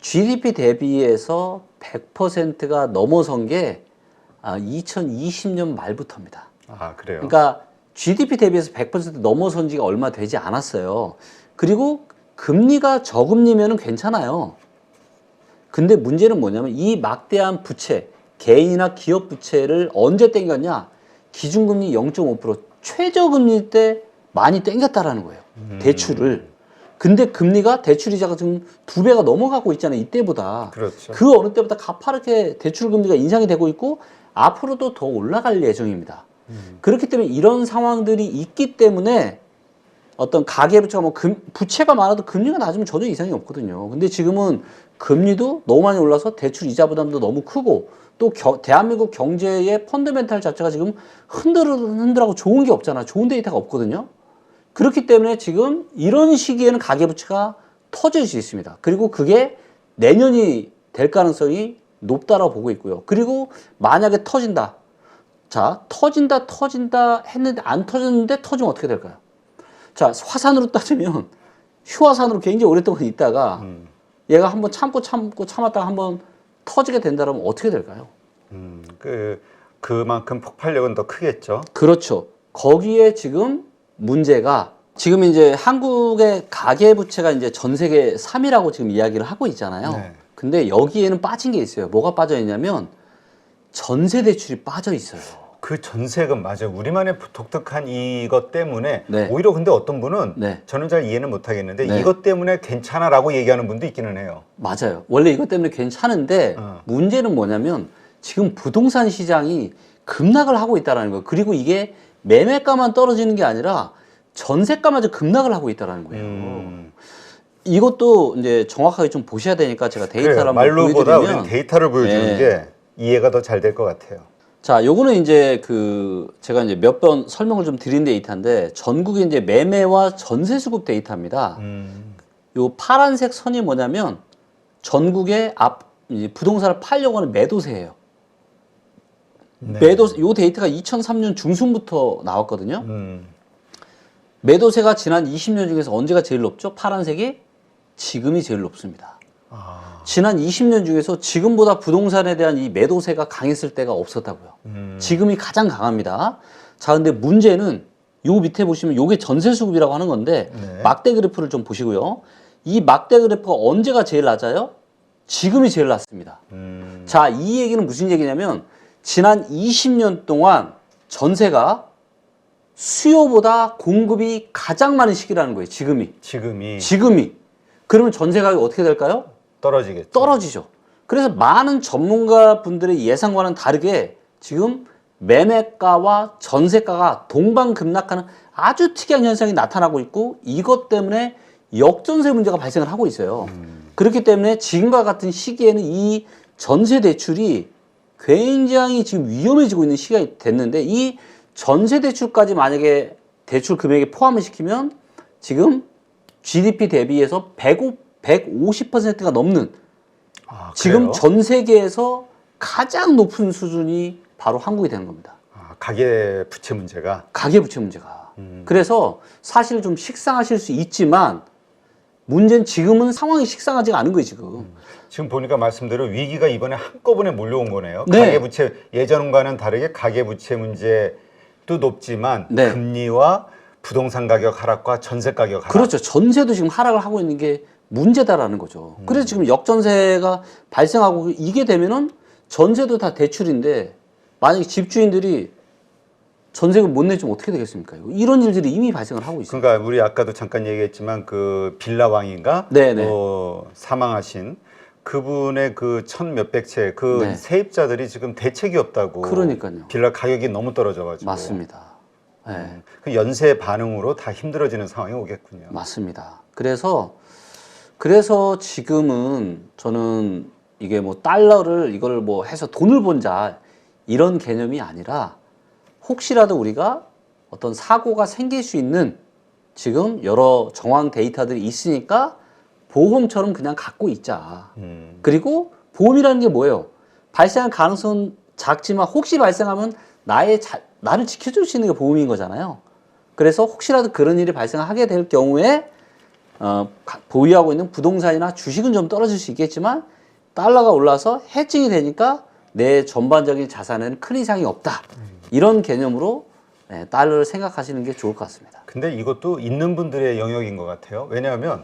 Speaker 1: GDP 대비해서 100%가 넘어선 게 2020년 말부터입니다.
Speaker 2: 그래요?
Speaker 1: 그러니까 GDP 대비해서 100% 넘어선 지가 얼마 되지 않았어요. 그리고 금리가 저금리면은 괜찮아요. 근데 문제는 뭐냐면 이 막대한 부채, 개인이나 기업 부채를 언제 땡겼냐? 기준금리 0.5% 최저금리 때 많이 땡겼다라는 거예요. 대출을. 근데 금리가 대출이자가 지금 2배가 넘어가고 있잖아요. 이때보다.
Speaker 2: 그렇죠.
Speaker 1: 그 어느 때보다 가파르게 대출 금리가 인상이 되고 있고 앞으로도 더 올라갈 예정입니다. 그렇기 때문에 이런 상황들이 있기 때문에 어떤 가계부채가 뭐 부채가 많아도 금리가 낮으면 전혀 이상이 없거든요. 근데 지금은 금리도 너무 많이 올라서 대출 이자 부담도 너무 크고 또 대한민국 경제의 펀더멘탈 자체가 지금 흔들하고 좋은 게 없잖아. 좋은 데이터가 없거든요. 그렇기 때문에 지금 이런 시기에는 가계부채가 터질 수 있습니다. 그리고 그게 내년이 될 가능성이 높다라고 보고 있고요. 그리고 만약에 터진다. 자, 터진다 했는데 안 터졌는데 터지면 어떻게 될까요? 자, 화산으로 따지면 휴화산으로 굉장히 오랫동안 있다가 얘가 한번 참았다가 한번 터지게 된다면 어떻게 될까요?
Speaker 2: 그만큼 폭발력은 더 크겠죠.
Speaker 1: 그렇죠. 거기에 지금 문제가 지금 이제 한국의 가계부채가 이제 전 세계 3위라고 지금 이야기를 하고 있잖아요.
Speaker 2: 네.
Speaker 1: 근데 여기에는 빠진 게 있어요. 뭐가 빠져 있냐면 전세 대출이 빠져 있어요.
Speaker 2: 그 전세금 맞아요. 우리만의 독특한 이것 때문에
Speaker 1: 네.
Speaker 2: 오히려 근데 어떤 분은
Speaker 1: 네.
Speaker 2: 저는 잘 이해는 못하겠는데
Speaker 1: 네.
Speaker 2: 이것 때문에 괜찮아라고 얘기하는 분도 있기는 해요.
Speaker 1: 맞아요. 원래 이것 때문에 괜찮은데 문제는 뭐냐면 지금 부동산 시장이 급락을 하고 있다는 거예요. 그리고 이게 매매가만 떨어지는 게 아니라 전세가마저 급락을 하고 있다는 거예요. 이것도 이제 정확하게 좀 보셔야 되니까 제가 데이터를
Speaker 2: 그래요.
Speaker 1: 한번
Speaker 2: 말로보다
Speaker 1: 보여드리면
Speaker 2: 우리는 데이터를 보여주는
Speaker 1: 네.
Speaker 2: 게 이해가 더 잘 될 것 같아요.
Speaker 1: 자, 요거는 이제 제가 이제 몇 번 설명을 좀 드린 데이터인데 전국의 이제 매매와 전세 수급 데이터입니다. 요 파란색 선이 뭐냐면 전국의 이제 부동산을 팔려고 하는 매도세예요.
Speaker 2: 네.
Speaker 1: 요 데이터가 2003년 중순부터 나왔거든요.
Speaker 2: 음.
Speaker 1: 매도세가 지난 20년 중에서 언제가 제일 높죠? 파란색이 지금이 제일 높습니다. 지난 20년 중에서 지금보다 부동산에 대한 이 매도세가 강했을 때가 없었다고요. 지금이 가장 강합니다. 자, 근데 문제는 요 밑에 보시면 요게 전세 수급이라고 하는 건데
Speaker 2: 네.
Speaker 1: 막대 그래프를 좀 보시고요. 이 막대 그래프가 언제가 제일 낮아요? 지금이 제일 낮습니다. 자, 이 얘기는 무슨 얘기냐면 지난 20년 동안 전세가 수요보다 공급이 가장 많은 시기라는 거예요. 지금이. 그러면 전세 가격이 어떻게 될까요?
Speaker 2: 떨어지겠죠.
Speaker 1: 떨어지죠. 그래서 많은 전문가 분들의 예상과는 다르게 지금 매매가와 전세가가 동반급락하는 아주 특이한 현상이 나타나고 있고 이것 때문에 역전세 문제가 발생을 하고 있어요. 그렇기 때문에 지금과 같은 시기에는 이 전세 대출이 굉장히 지금 위험해지고 있는 시기가 됐는데 이 전세 대출까지 만약에 대출 금액에 포함을 시키면 지금 GDP 대비해서 150%가 넘는 지금 전 세계에서 가장 높은 수준이 바로 한국이 되는 겁니다.
Speaker 2: 가계 부채 문제가.
Speaker 1: 그래서 사실 좀 식상하실 수 있지만 문제는 지금은 상황이 식상하지가 않은 거예요, 지금.
Speaker 2: 지금 보니까 말씀대로 위기가 이번에 한꺼번에 몰려온 거네요.
Speaker 1: 네.
Speaker 2: 가계부채 예전과는 다르게 가계부채 문제도 높지만
Speaker 1: 네.
Speaker 2: 금리와 부동산 가격 하락과 전세 가격 하락.
Speaker 1: 그렇죠. 전세도 지금 하락을 하고 있는 게 문제다라는 거죠. 그래서 지금 역전세가 발생하고 이게 되면은 전세도 다 대출인데 만약에 집주인들이 전세금 못 내주면 어떻게 되겠습니까? 이런 일들이 이미 발생을 하고 있어요.
Speaker 2: 그러니까 우리 아까도 잠깐 얘기했지만 그 빌라왕인가
Speaker 1: 네네.
Speaker 2: 사망하신 그분의 그 천 몇백 채 그
Speaker 1: 네.
Speaker 2: 세입자들이 지금 대책이 없다고.
Speaker 1: 그러니까요.
Speaker 2: 빌라 가격이 너무 떨어져가지고.
Speaker 1: 맞습니다. 네.
Speaker 2: 그 연쇄 반응으로 다 힘들어지는 상황이 오겠군요.
Speaker 1: 맞습니다. 그래서 지금은 저는 이게 뭐 달러를 이걸 뭐 해서 돈을 번자 이런 개념이 아니라 혹시라도 우리가 어떤 사고가 생길 수 있는 지금 여러 정황 데이터들이 있으니까 보험처럼 그냥 갖고 있자. 그리고 보험이라는 게 뭐예요? 발생할 가능성은 작지만 혹시 발생하면 나를 지켜줄 수 있는 게 보험인 거잖아요. 그래서 혹시라도 그런 일이 발생하게 될 경우에 보유하고 있는 부동산이나 주식은 좀 떨어질 수 있겠지만 달러가 올라서 해칭이 되니까 내 전반적인 자산에는 큰 이상이 없다. 이런 개념으로 달러를 생각하시는 게 좋을 것 같습니다.
Speaker 2: 근데 이것도 있는 분들의 영역인 것 같아요. 왜냐하면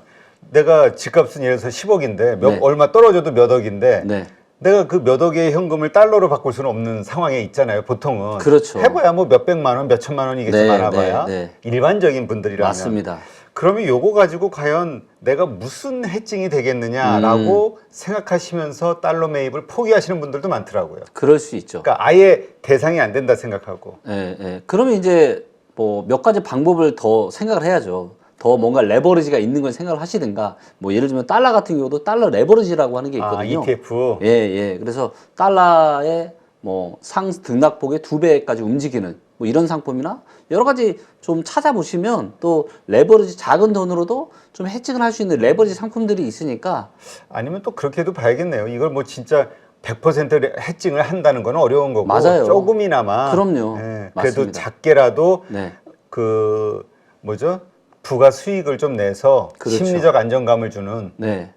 Speaker 2: 내가 집값은 예를 들어서 10억인데
Speaker 1: 네.
Speaker 2: 얼마 떨어져도 몇 억인데
Speaker 1: 네.
Speaker 2: 내가 그 몇 억의 현금을 달러로 바꿀 수는 없는 상황에 있잖아요. 보통은.
Speaker 1: 그렇죠.
Speaker 2: 해봐야 뭐 몇백만 원, 몇천만 원이겠지
Speaker 1: 네,
Speaker 2: 많아봐야.
Speaker 1: 네,
Speaker 2: 일반적인 분들이라면.
Speaker 1: 맞습니다.
Speaker 2: 그러면 요거 가지고 과연 내가 무슨 해칭이 되겠느냐라고 생각하시면서 달러 매입을 포기하시는 분들도 많더라고요.
Speaker 1: 그럴 수 있죠.
Speaker 2: 그러니까 아예 대상이 안 된다 생각하고.
Speaker 1: 예, 예. 그러면 이제 뭐 몇 가지 방법을 더 생각을 해야죠. 더 뭔가 레버리지가 있는 걸 생각을 하시든가, 뭐 예를 들면 달러 같은 경우도 달러 레버리지라고 하는 게 있거든요.
Speaker 2: ETF.
Speaker 1: 예, 예. 그래서 달러의 뭐 등락폭의 2배까지 움직이는 뭐 이런 상품이나 여러 가지 좀 찾아보시면 또 레버리지 작은 돈으로도 좀 해칭을 할 수 있는 레버리지 상품들이 있으니까.
Speaker 2: 아니면 또 그렇게도 봐야겠네요. 이걸 뭐 진짜 100% 해칭을 한다는 건 어려운 거고.
Speaker 1: 맞아요.
Speaker 2: 조금이나마.
Speaker 1: 그럼요.
Speaker 2: 그래도
Speaker 1: 맞습니다.
Speaker 2: 작게라도
Speaker 1: 네.
Speaker 2: 그 뭐죠? 부가 수익을 좀 내서
Speaker 1: 그렇죠.
Speaker 2: 심리적 안정감을 주는.
Speaker 1: 네.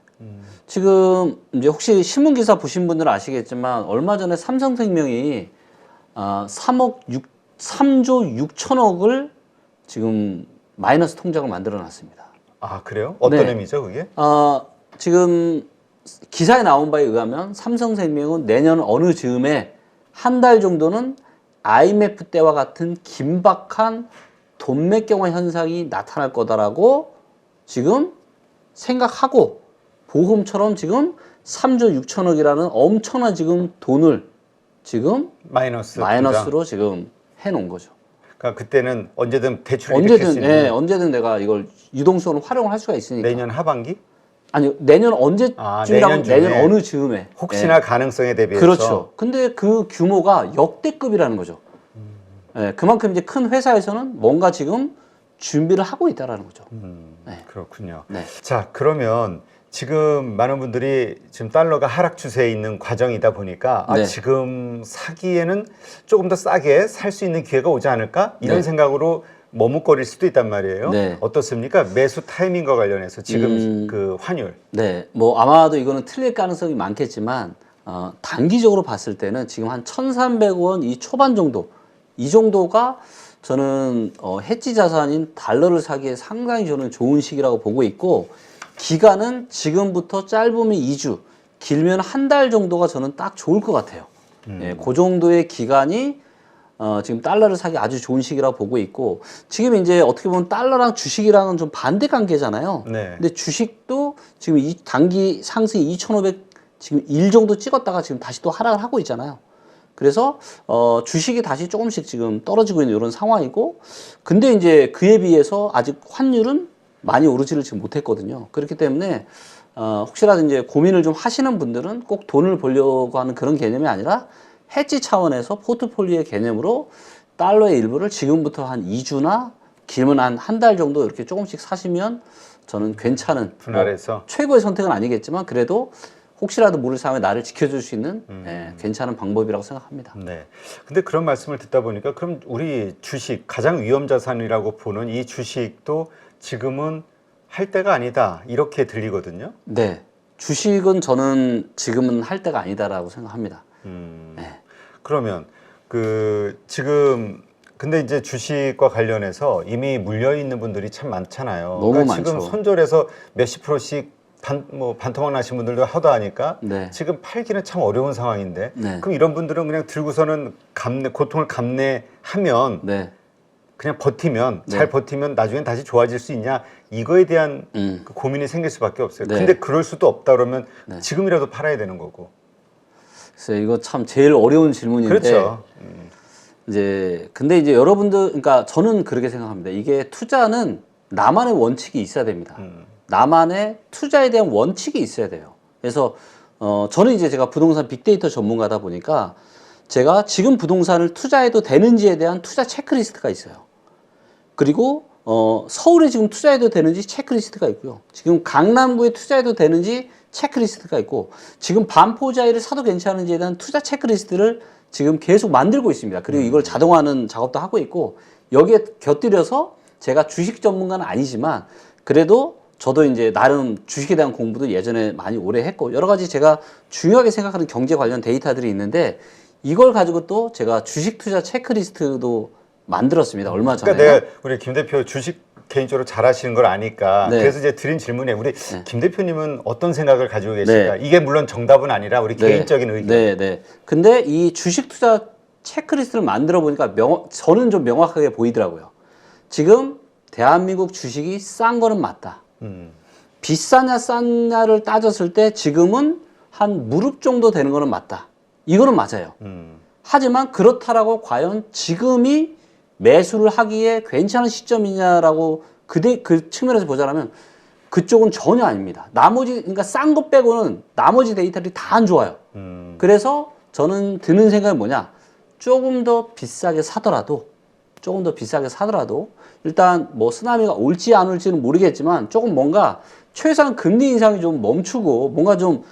Speaker 1: 지금 이제 혹시 신문 기사 보신 분들은 아시겠지만 얼마 전에 삼성생명이 3조 6천억을 지금 마이너스 통장을 만들어 놨습니다.
Speaker 2: 아, 그래요? 어떤
Speaker 1: 네.
Speaker 2: 의미죠, 그게?
Speaker 1: 지금 기사에 나온 바에 의하면 삼성생명은 내년 어느 즈음에 한 달 정도는 IMF 때와 같은 긴박한 돈맥경화 현상이 나타날 거다라고 지금 생각하고 보험처럼 지금 3조 6천억이라는 엄청난 지금 돈을 지금 마이너스로 지금 해놓은 거죠.
Speaker 2: 그러니까 그때는 언제든 대출이 일으킬 수 있는.
Speaker 1: 언제든 내가 이걸 유동성을 활용을 할 수가 있으니까.
Speaker 2: 내년 하반기?
Speaker 1: 아니요, 내년 언제쯤이라고 내년 어느 즈음에
Speaker 2: 혹시나 가능성에 대비해서.
Speaker 1: 그렇죠. 근데 그 규모가 역대급이라는 거죠. 그만큼 이제 큰 회사에서는 뭔가 지금 준비를 하고 있다라는 거죠. 네.
Speaker 2: 그렇군요.
Speaker 1: 네.
Speaker 2: 자, 그러면 지금 많은 분들이 지금 달러가 하락 추세에 있는 과정이다 보니까
Speaker 1: 네.
Speaker 2: 지금 사기에는 조금 더 싸게 살 수 있는 기회가 오지 않을까? 이런
Speaker 1: 네.
Speaker 2: 생각으로 머뭇거릴 수도 있단 말이에요.
Speaker 1: 네.
Speaker 2: 어떻습니까? 매수 타이밍과 관련해서 지금 그 환율.
Speaker 1: 네, 뭐 아마도 이거는 틀릴 가능성이 많겠지만 단기적으로 봤을 때는 지금 한 1,300원 이 초반 정도, 이 정도가 저는 해지 자산인 달러를 사기에 상당히 저는 좋은 시기라고 보고 있고, 기간은 지금부터 짧으면 2주, 길면 한 달 정도가 저는 딱 좋을 것 같아요. 예, 그 정도의 기간이 지금 달러를 사기 아주 좋은 시기라고 보고 있고, 지금 이제 어떻게 보면 달러랑 주식이랑은 좀 반대 관계잖아요.
Speaker 2: 네.
Speaker 1: 근데 주식도 지금 이 단기 상승 2,500 지금 1 정도 찍었다가 지금 다시 또 하락을 하고 있잖아요. 그래서 주식이 다시 조금씩 지금 떨어지고 있는 이런 상황이고, 근데 이제 그에 비해서 아직 환율은 많이 오르지를 지금 못했거든요. 그렇기 때문에 혹시라도 이제 고민을 좀 하시는 분들은 꼭 돈을 벌려고 하는 그런 개념이 아니라 해지 차원에서 포트폴리오의 개념으로 달러의 일부를 지금부터 한 2주나 길면 한 달 정도 이렇게 조금씩 사시면 저는 괜찮은,
Speaker 2: 분할해서
Speaker 1: 최고의 선택은 아니겠지만 그래도 혹시라도 모를 상황에 나를 지켜줄 수 있는 괜찮은 방법이라고 생각합니다.
Speaker 2: 네. 근데 그런 말씀을 듣다 보니까 그럼 우리 주식 가장 위험 자산이라고 보는 이 주식도 지금은 할 때가 아니다 이렇게 들리거든요.
Speaker 1: 네, 주식은 저는 지금은 할 때가 아니다라고 생각합니다. 네.
Speaker 2: 그러면 그 지금 근데 이제 주식과 관련해서 이미 물려 있는 분들이 참 많잖아요.
Speaker 1: 너무
Speaker 2: 그러니까
Speaker 1: 많죠.
Speaker 2: 지금 손절해서 몇십 프로씩 반토막 나신 분들도 하다하니까
Speaker 1: 네.
Speaker 2: 지금 팔기는 참 어려운 상황인데
Speaker 1: 네.
Speaker 2: 그럼 이런 분들은 그냥 들고서는 고통을 감내하면
Speaker 1: 네.
Speaker 2: 그냥 버티면
Speaker 1: 네.
Speaker 2: 잘 버티면 나중엔 다시 좋아질 수 있냐 이거에 대한 그 고민이 생길 수밖에 없어요.
Speaker 1: 네.
Speaker 2: 근데 그럴 수도 없다 그러면
Speaker 1: 네.
Speaker 2: 지금이라도 팔아야 되는 거고.
Speaker 1: 그래서 이거 참 제일 어려운 질문인데,
Speaker 2: 그렇죠.
Speaker 1: 이제 근데 이제 여러분들, 그러니까 저는 그렇게 생각합니다. 이게 투자는 나만의 원칙이 있어야 됩니다. 나만의 투자에 대한 원칙이 있어야 돼요. 그래서 저는 이제 제가 부동산 빅데이터 전문가다 보니까 제가 지금 부동산을 투자해도 되는지에 대한 투자 체크리스트가 있어요. 그리고 서울에 지금 투자해도 되는지 체크리스트가 있고요. 지금 강남구에 투자해도 되는지 체크리스트가 있고, 지금 반포자이를 사도 괜찮은지에 대한 투자 체크리스트를 지금 계속 만들고 있습니다. 그리고 이걸 자동화하는 작업도 하고 있고, 여기에 곁들여서 제가 주식 전문가는 아니지만 그래도 저도 이제 나름 주식에 대한 공부도 예전에 많이 오래 했고, 여러 가지 제가 중요하게 생각하는 경제 관련 데이터들이 있는데, 이걸 가지고 또 제가 주식 투자 체크리스트도 만들었습니다. 얼마 전에.
Speaker 2: 그러니까 내가 우리 김 대표 주식 개인적으로 잘하시는 걸 아니까
Speaker 1: 네.
Speaker 2: 그래서 이제 드린 질문에 우리 김 대표님은 어떤 생각을 가지고 계실까?
Speaker 1: 네.
Speaker 2: 이게 물론 정답은 아니라 우리
Speaker 1: 네.
Speaker 2: 개인적인 의견.
Speaker 1: 네, 네. 근데 이 주식 투자 체크리스트를 만들어 보니까 저는 좀 명확하게 보이더라고요. 지금 대한민국 주식이 싼 거는 맞다. 비싸냐 쌌냐를 따졌을 때 지금은 한 무릎 정도 되는 거는 맞다. 이거는 맞아요. 하지만 그렇다라고 과연 지금이 매수를 하기에 괜찮은 시점이냐라고 그 측면에서 보자면 그쪽은 전혀 아닙니다. 나머지, 그러니까 싼 거 빼고는 나머지 데이터들이 다 안 좋아요. 그래서 저는 드는 생각이 뭐냐. 조금 더 비싸게 사더라도 일단 뭐 쓰나미가 올지 안 올지는 모르겠지만 조금 뭔가 최소한 금리 인상이 좀 멈추고 뭔가 좀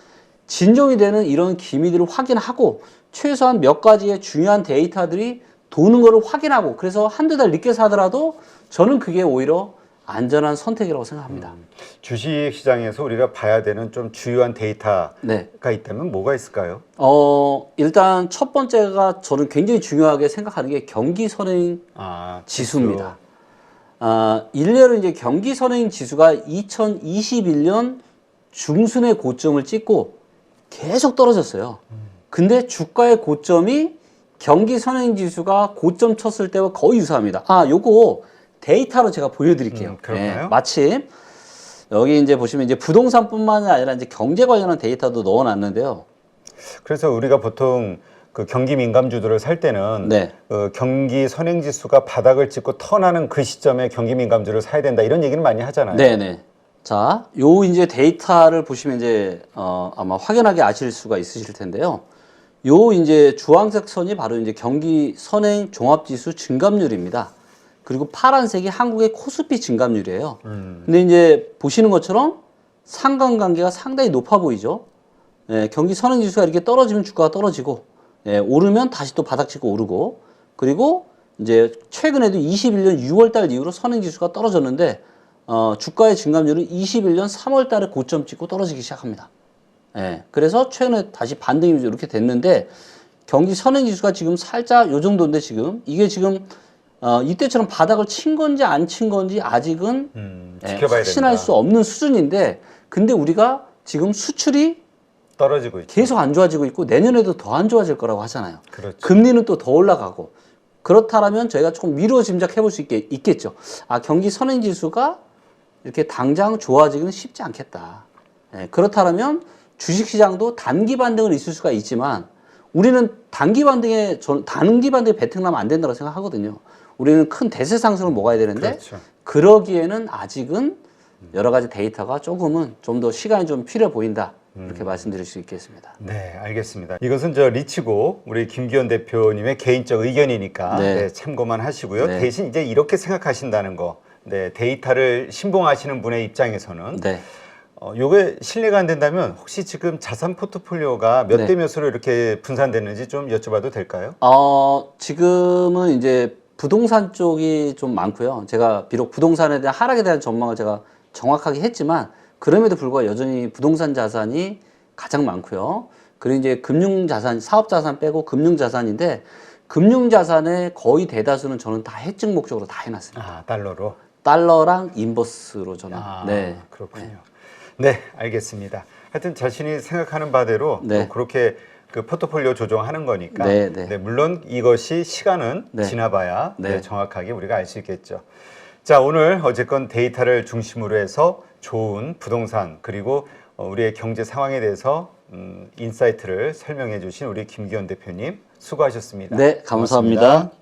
Speaker 1: 진정이 되는 이런 기미들을 확인하고 최소한 몇 가지의 중요한 데이터들이 도는 거를 확인하고 그래서 한두 달 늦게 사더라도 저는 그게 오히려 안전한 선택이라고 생각합니다.
Speaker 2: 주식 시장에서 우리가 봐야 되는 좀 주요한 데이터가
Speaker 1: 네.
Speaker 2: 있다면 뭐가 있을까요?
Speaker 1: 일단 첫 번째가 저는 굉장히 중요하게 생각하는 게 경기 선행 지수입니다. 일례로 이제 경기 선행 지수가 2021년 중순의 고점을 찍고 계속 떨어졌어요. 근데 주가의 고점이 경기 선행 지수가 고점 쳤을 때와 거의 유사합니다. 요거 데이터로 제가 보여드릴게요.
Speaker 2: 그런가요?
Speaker 1: 네, 마침 여기 이제 보시면 이제 부동산뿐만이 아니라 이제 경제 관련한 데이터도 넣어놨는데요.
Speaker 2: 그래서 우리가 보통 그 경기 민감주들을 살 때는
Speaker 1: 네.
Speaker 2: 경기 선행지수가 바닥을 찍고 턴하는 그 시점에 경기 민감주를 사야 된다 이런 얘기는 많이 하잖아요.
Speaker 1: 네네. 자, 요 이제 데이터를 보시면 이제 아마 확연하게 아실 수가 있으실 텐데요. 요 이제 주황색 선이 바로 이제 경기 선행 종합지수 증감률입니다. 그리고 파란색이 한국의 코스피 증감률이에요. 근데 이제 보시는 것처럼 상관관계가 상당히 높아 보이죠. 예, 경기 선행지수가 이렇게 떨어지면 주가가 떨어지고, 예, 오르면 다시 또 바닥 찍고 오르고, 그리고 이제 최근에도 21년 6월달 이후로 선행지수가 떨어졌는데, 주가의 증감률은 21년 3월달에 고점 찍고 떨어지기 시작합니다. 예, 그래서 최근에 다시 반등이 이렇게 됐는데, 경기 선행지수가 지금 살짝 요 정도인데 지금 이게 지금 이때처럼 바닥을 친 건지 안 친 건지 아직은
Speaker 2: 지켜봐야
Speaker 1: 확신할
Speaker 2: 된다.
Speaker 1: 수 없는 수준인데 근데 우리가 지금 수출이
Speaker 2: 떨어지고 있죠.
Speaker 1: 계속 안 좋아지고 있고 내년에도 더 안 좋아질 거라고 하잖아요.
Speaker 2: 그렇죠.
Speaker 1: 금리는 또 더 올라가고 그렇다면 저희가 조금 미루어 짐작해 볼 수 있겠죠. 경기 선행지수가 이렇게 당장 좋아지기는 쉽지 않겠다. 그렇다면 주식시장도 단기 반등은 있을 수가 있지만 우리는 단기 반등에 베팅하면 안 된다고 생각하거든요. 우리는 큰 대세 상승을 먹어야 되는데
Speaker 2: 그렇죠.
Speaker 1: 그러기에는 아직은 여러 가지 데이터가 조금은 좀 더 시간이 좀 필요해 보인다. 이렇게 말씀드릴 수 있겠습니다.
Speaker 2: 네, 알겠습니다. 이것은 저 리치고 우리 김기현 대표님의 개인적 의견이니까
Speaker 1: 네.
Speaker 2: 참고만 하시고요.
Speaker 1: 네.
Speaker 2: 대신 이제 이렇게 생각하신다는 거, 데이터를 신봉하시는 분의 입장에서는
Speaker 1: 네.
Speaker 2: 요게 신뢰가 안 된다면 혹시 지금 자산 포트폴리오가 몇
Speaker 1: 네.
Speaker 2: 대 몇으로 이렇게 분산됐는지 좀 여쭤봐도 될까요?
Speaker 1: 지금은 이제 부동산 쪽이 좀 많고요. 제가 비록 부동산에 대한 하락에 대한 전망을 제가 정확하게 했지만 그럼에도 불구하고 여전히 부동산 자산이 가장 많고요. 그리고 이제 금융 자산, 사업 자산 빼고 금융 자산인데 금융 자산의 거의 대다수는 저는 다 해증 목적으로 다 해놨습니다.
Speaker 2: 달러로.
Speaker 1: 달러랑 인버스로 저는. 네.
Speaker 2: 그렇군요. 네, 알겠습니다. 하여튼 자신이 생각하는 바대로
Speaker 1: 네.
Speaker 2: 그렇게 그 포트폴리오 조정하는 거니까.
Speaker 1: 네, 네.
Speaker 2: 네, 물론 이것이 시간은
Speaker 1: 네.
Speaker 2: 지나봐야
Speaker 1: 네.
Speaker 2: 정확하게 우리가 알 수 있겠죠. 자, 오늘 어쨌건 데이터를 중심으로 해서 좋은 부동산 그리고 우리의 경제 상황에 대해서 인사이트를 설명해 주신 우리 김기현 대표님 수고하셨습니다.
Speaker 1: 네, 감사합니다.
Speaker 2: 고맙습니다.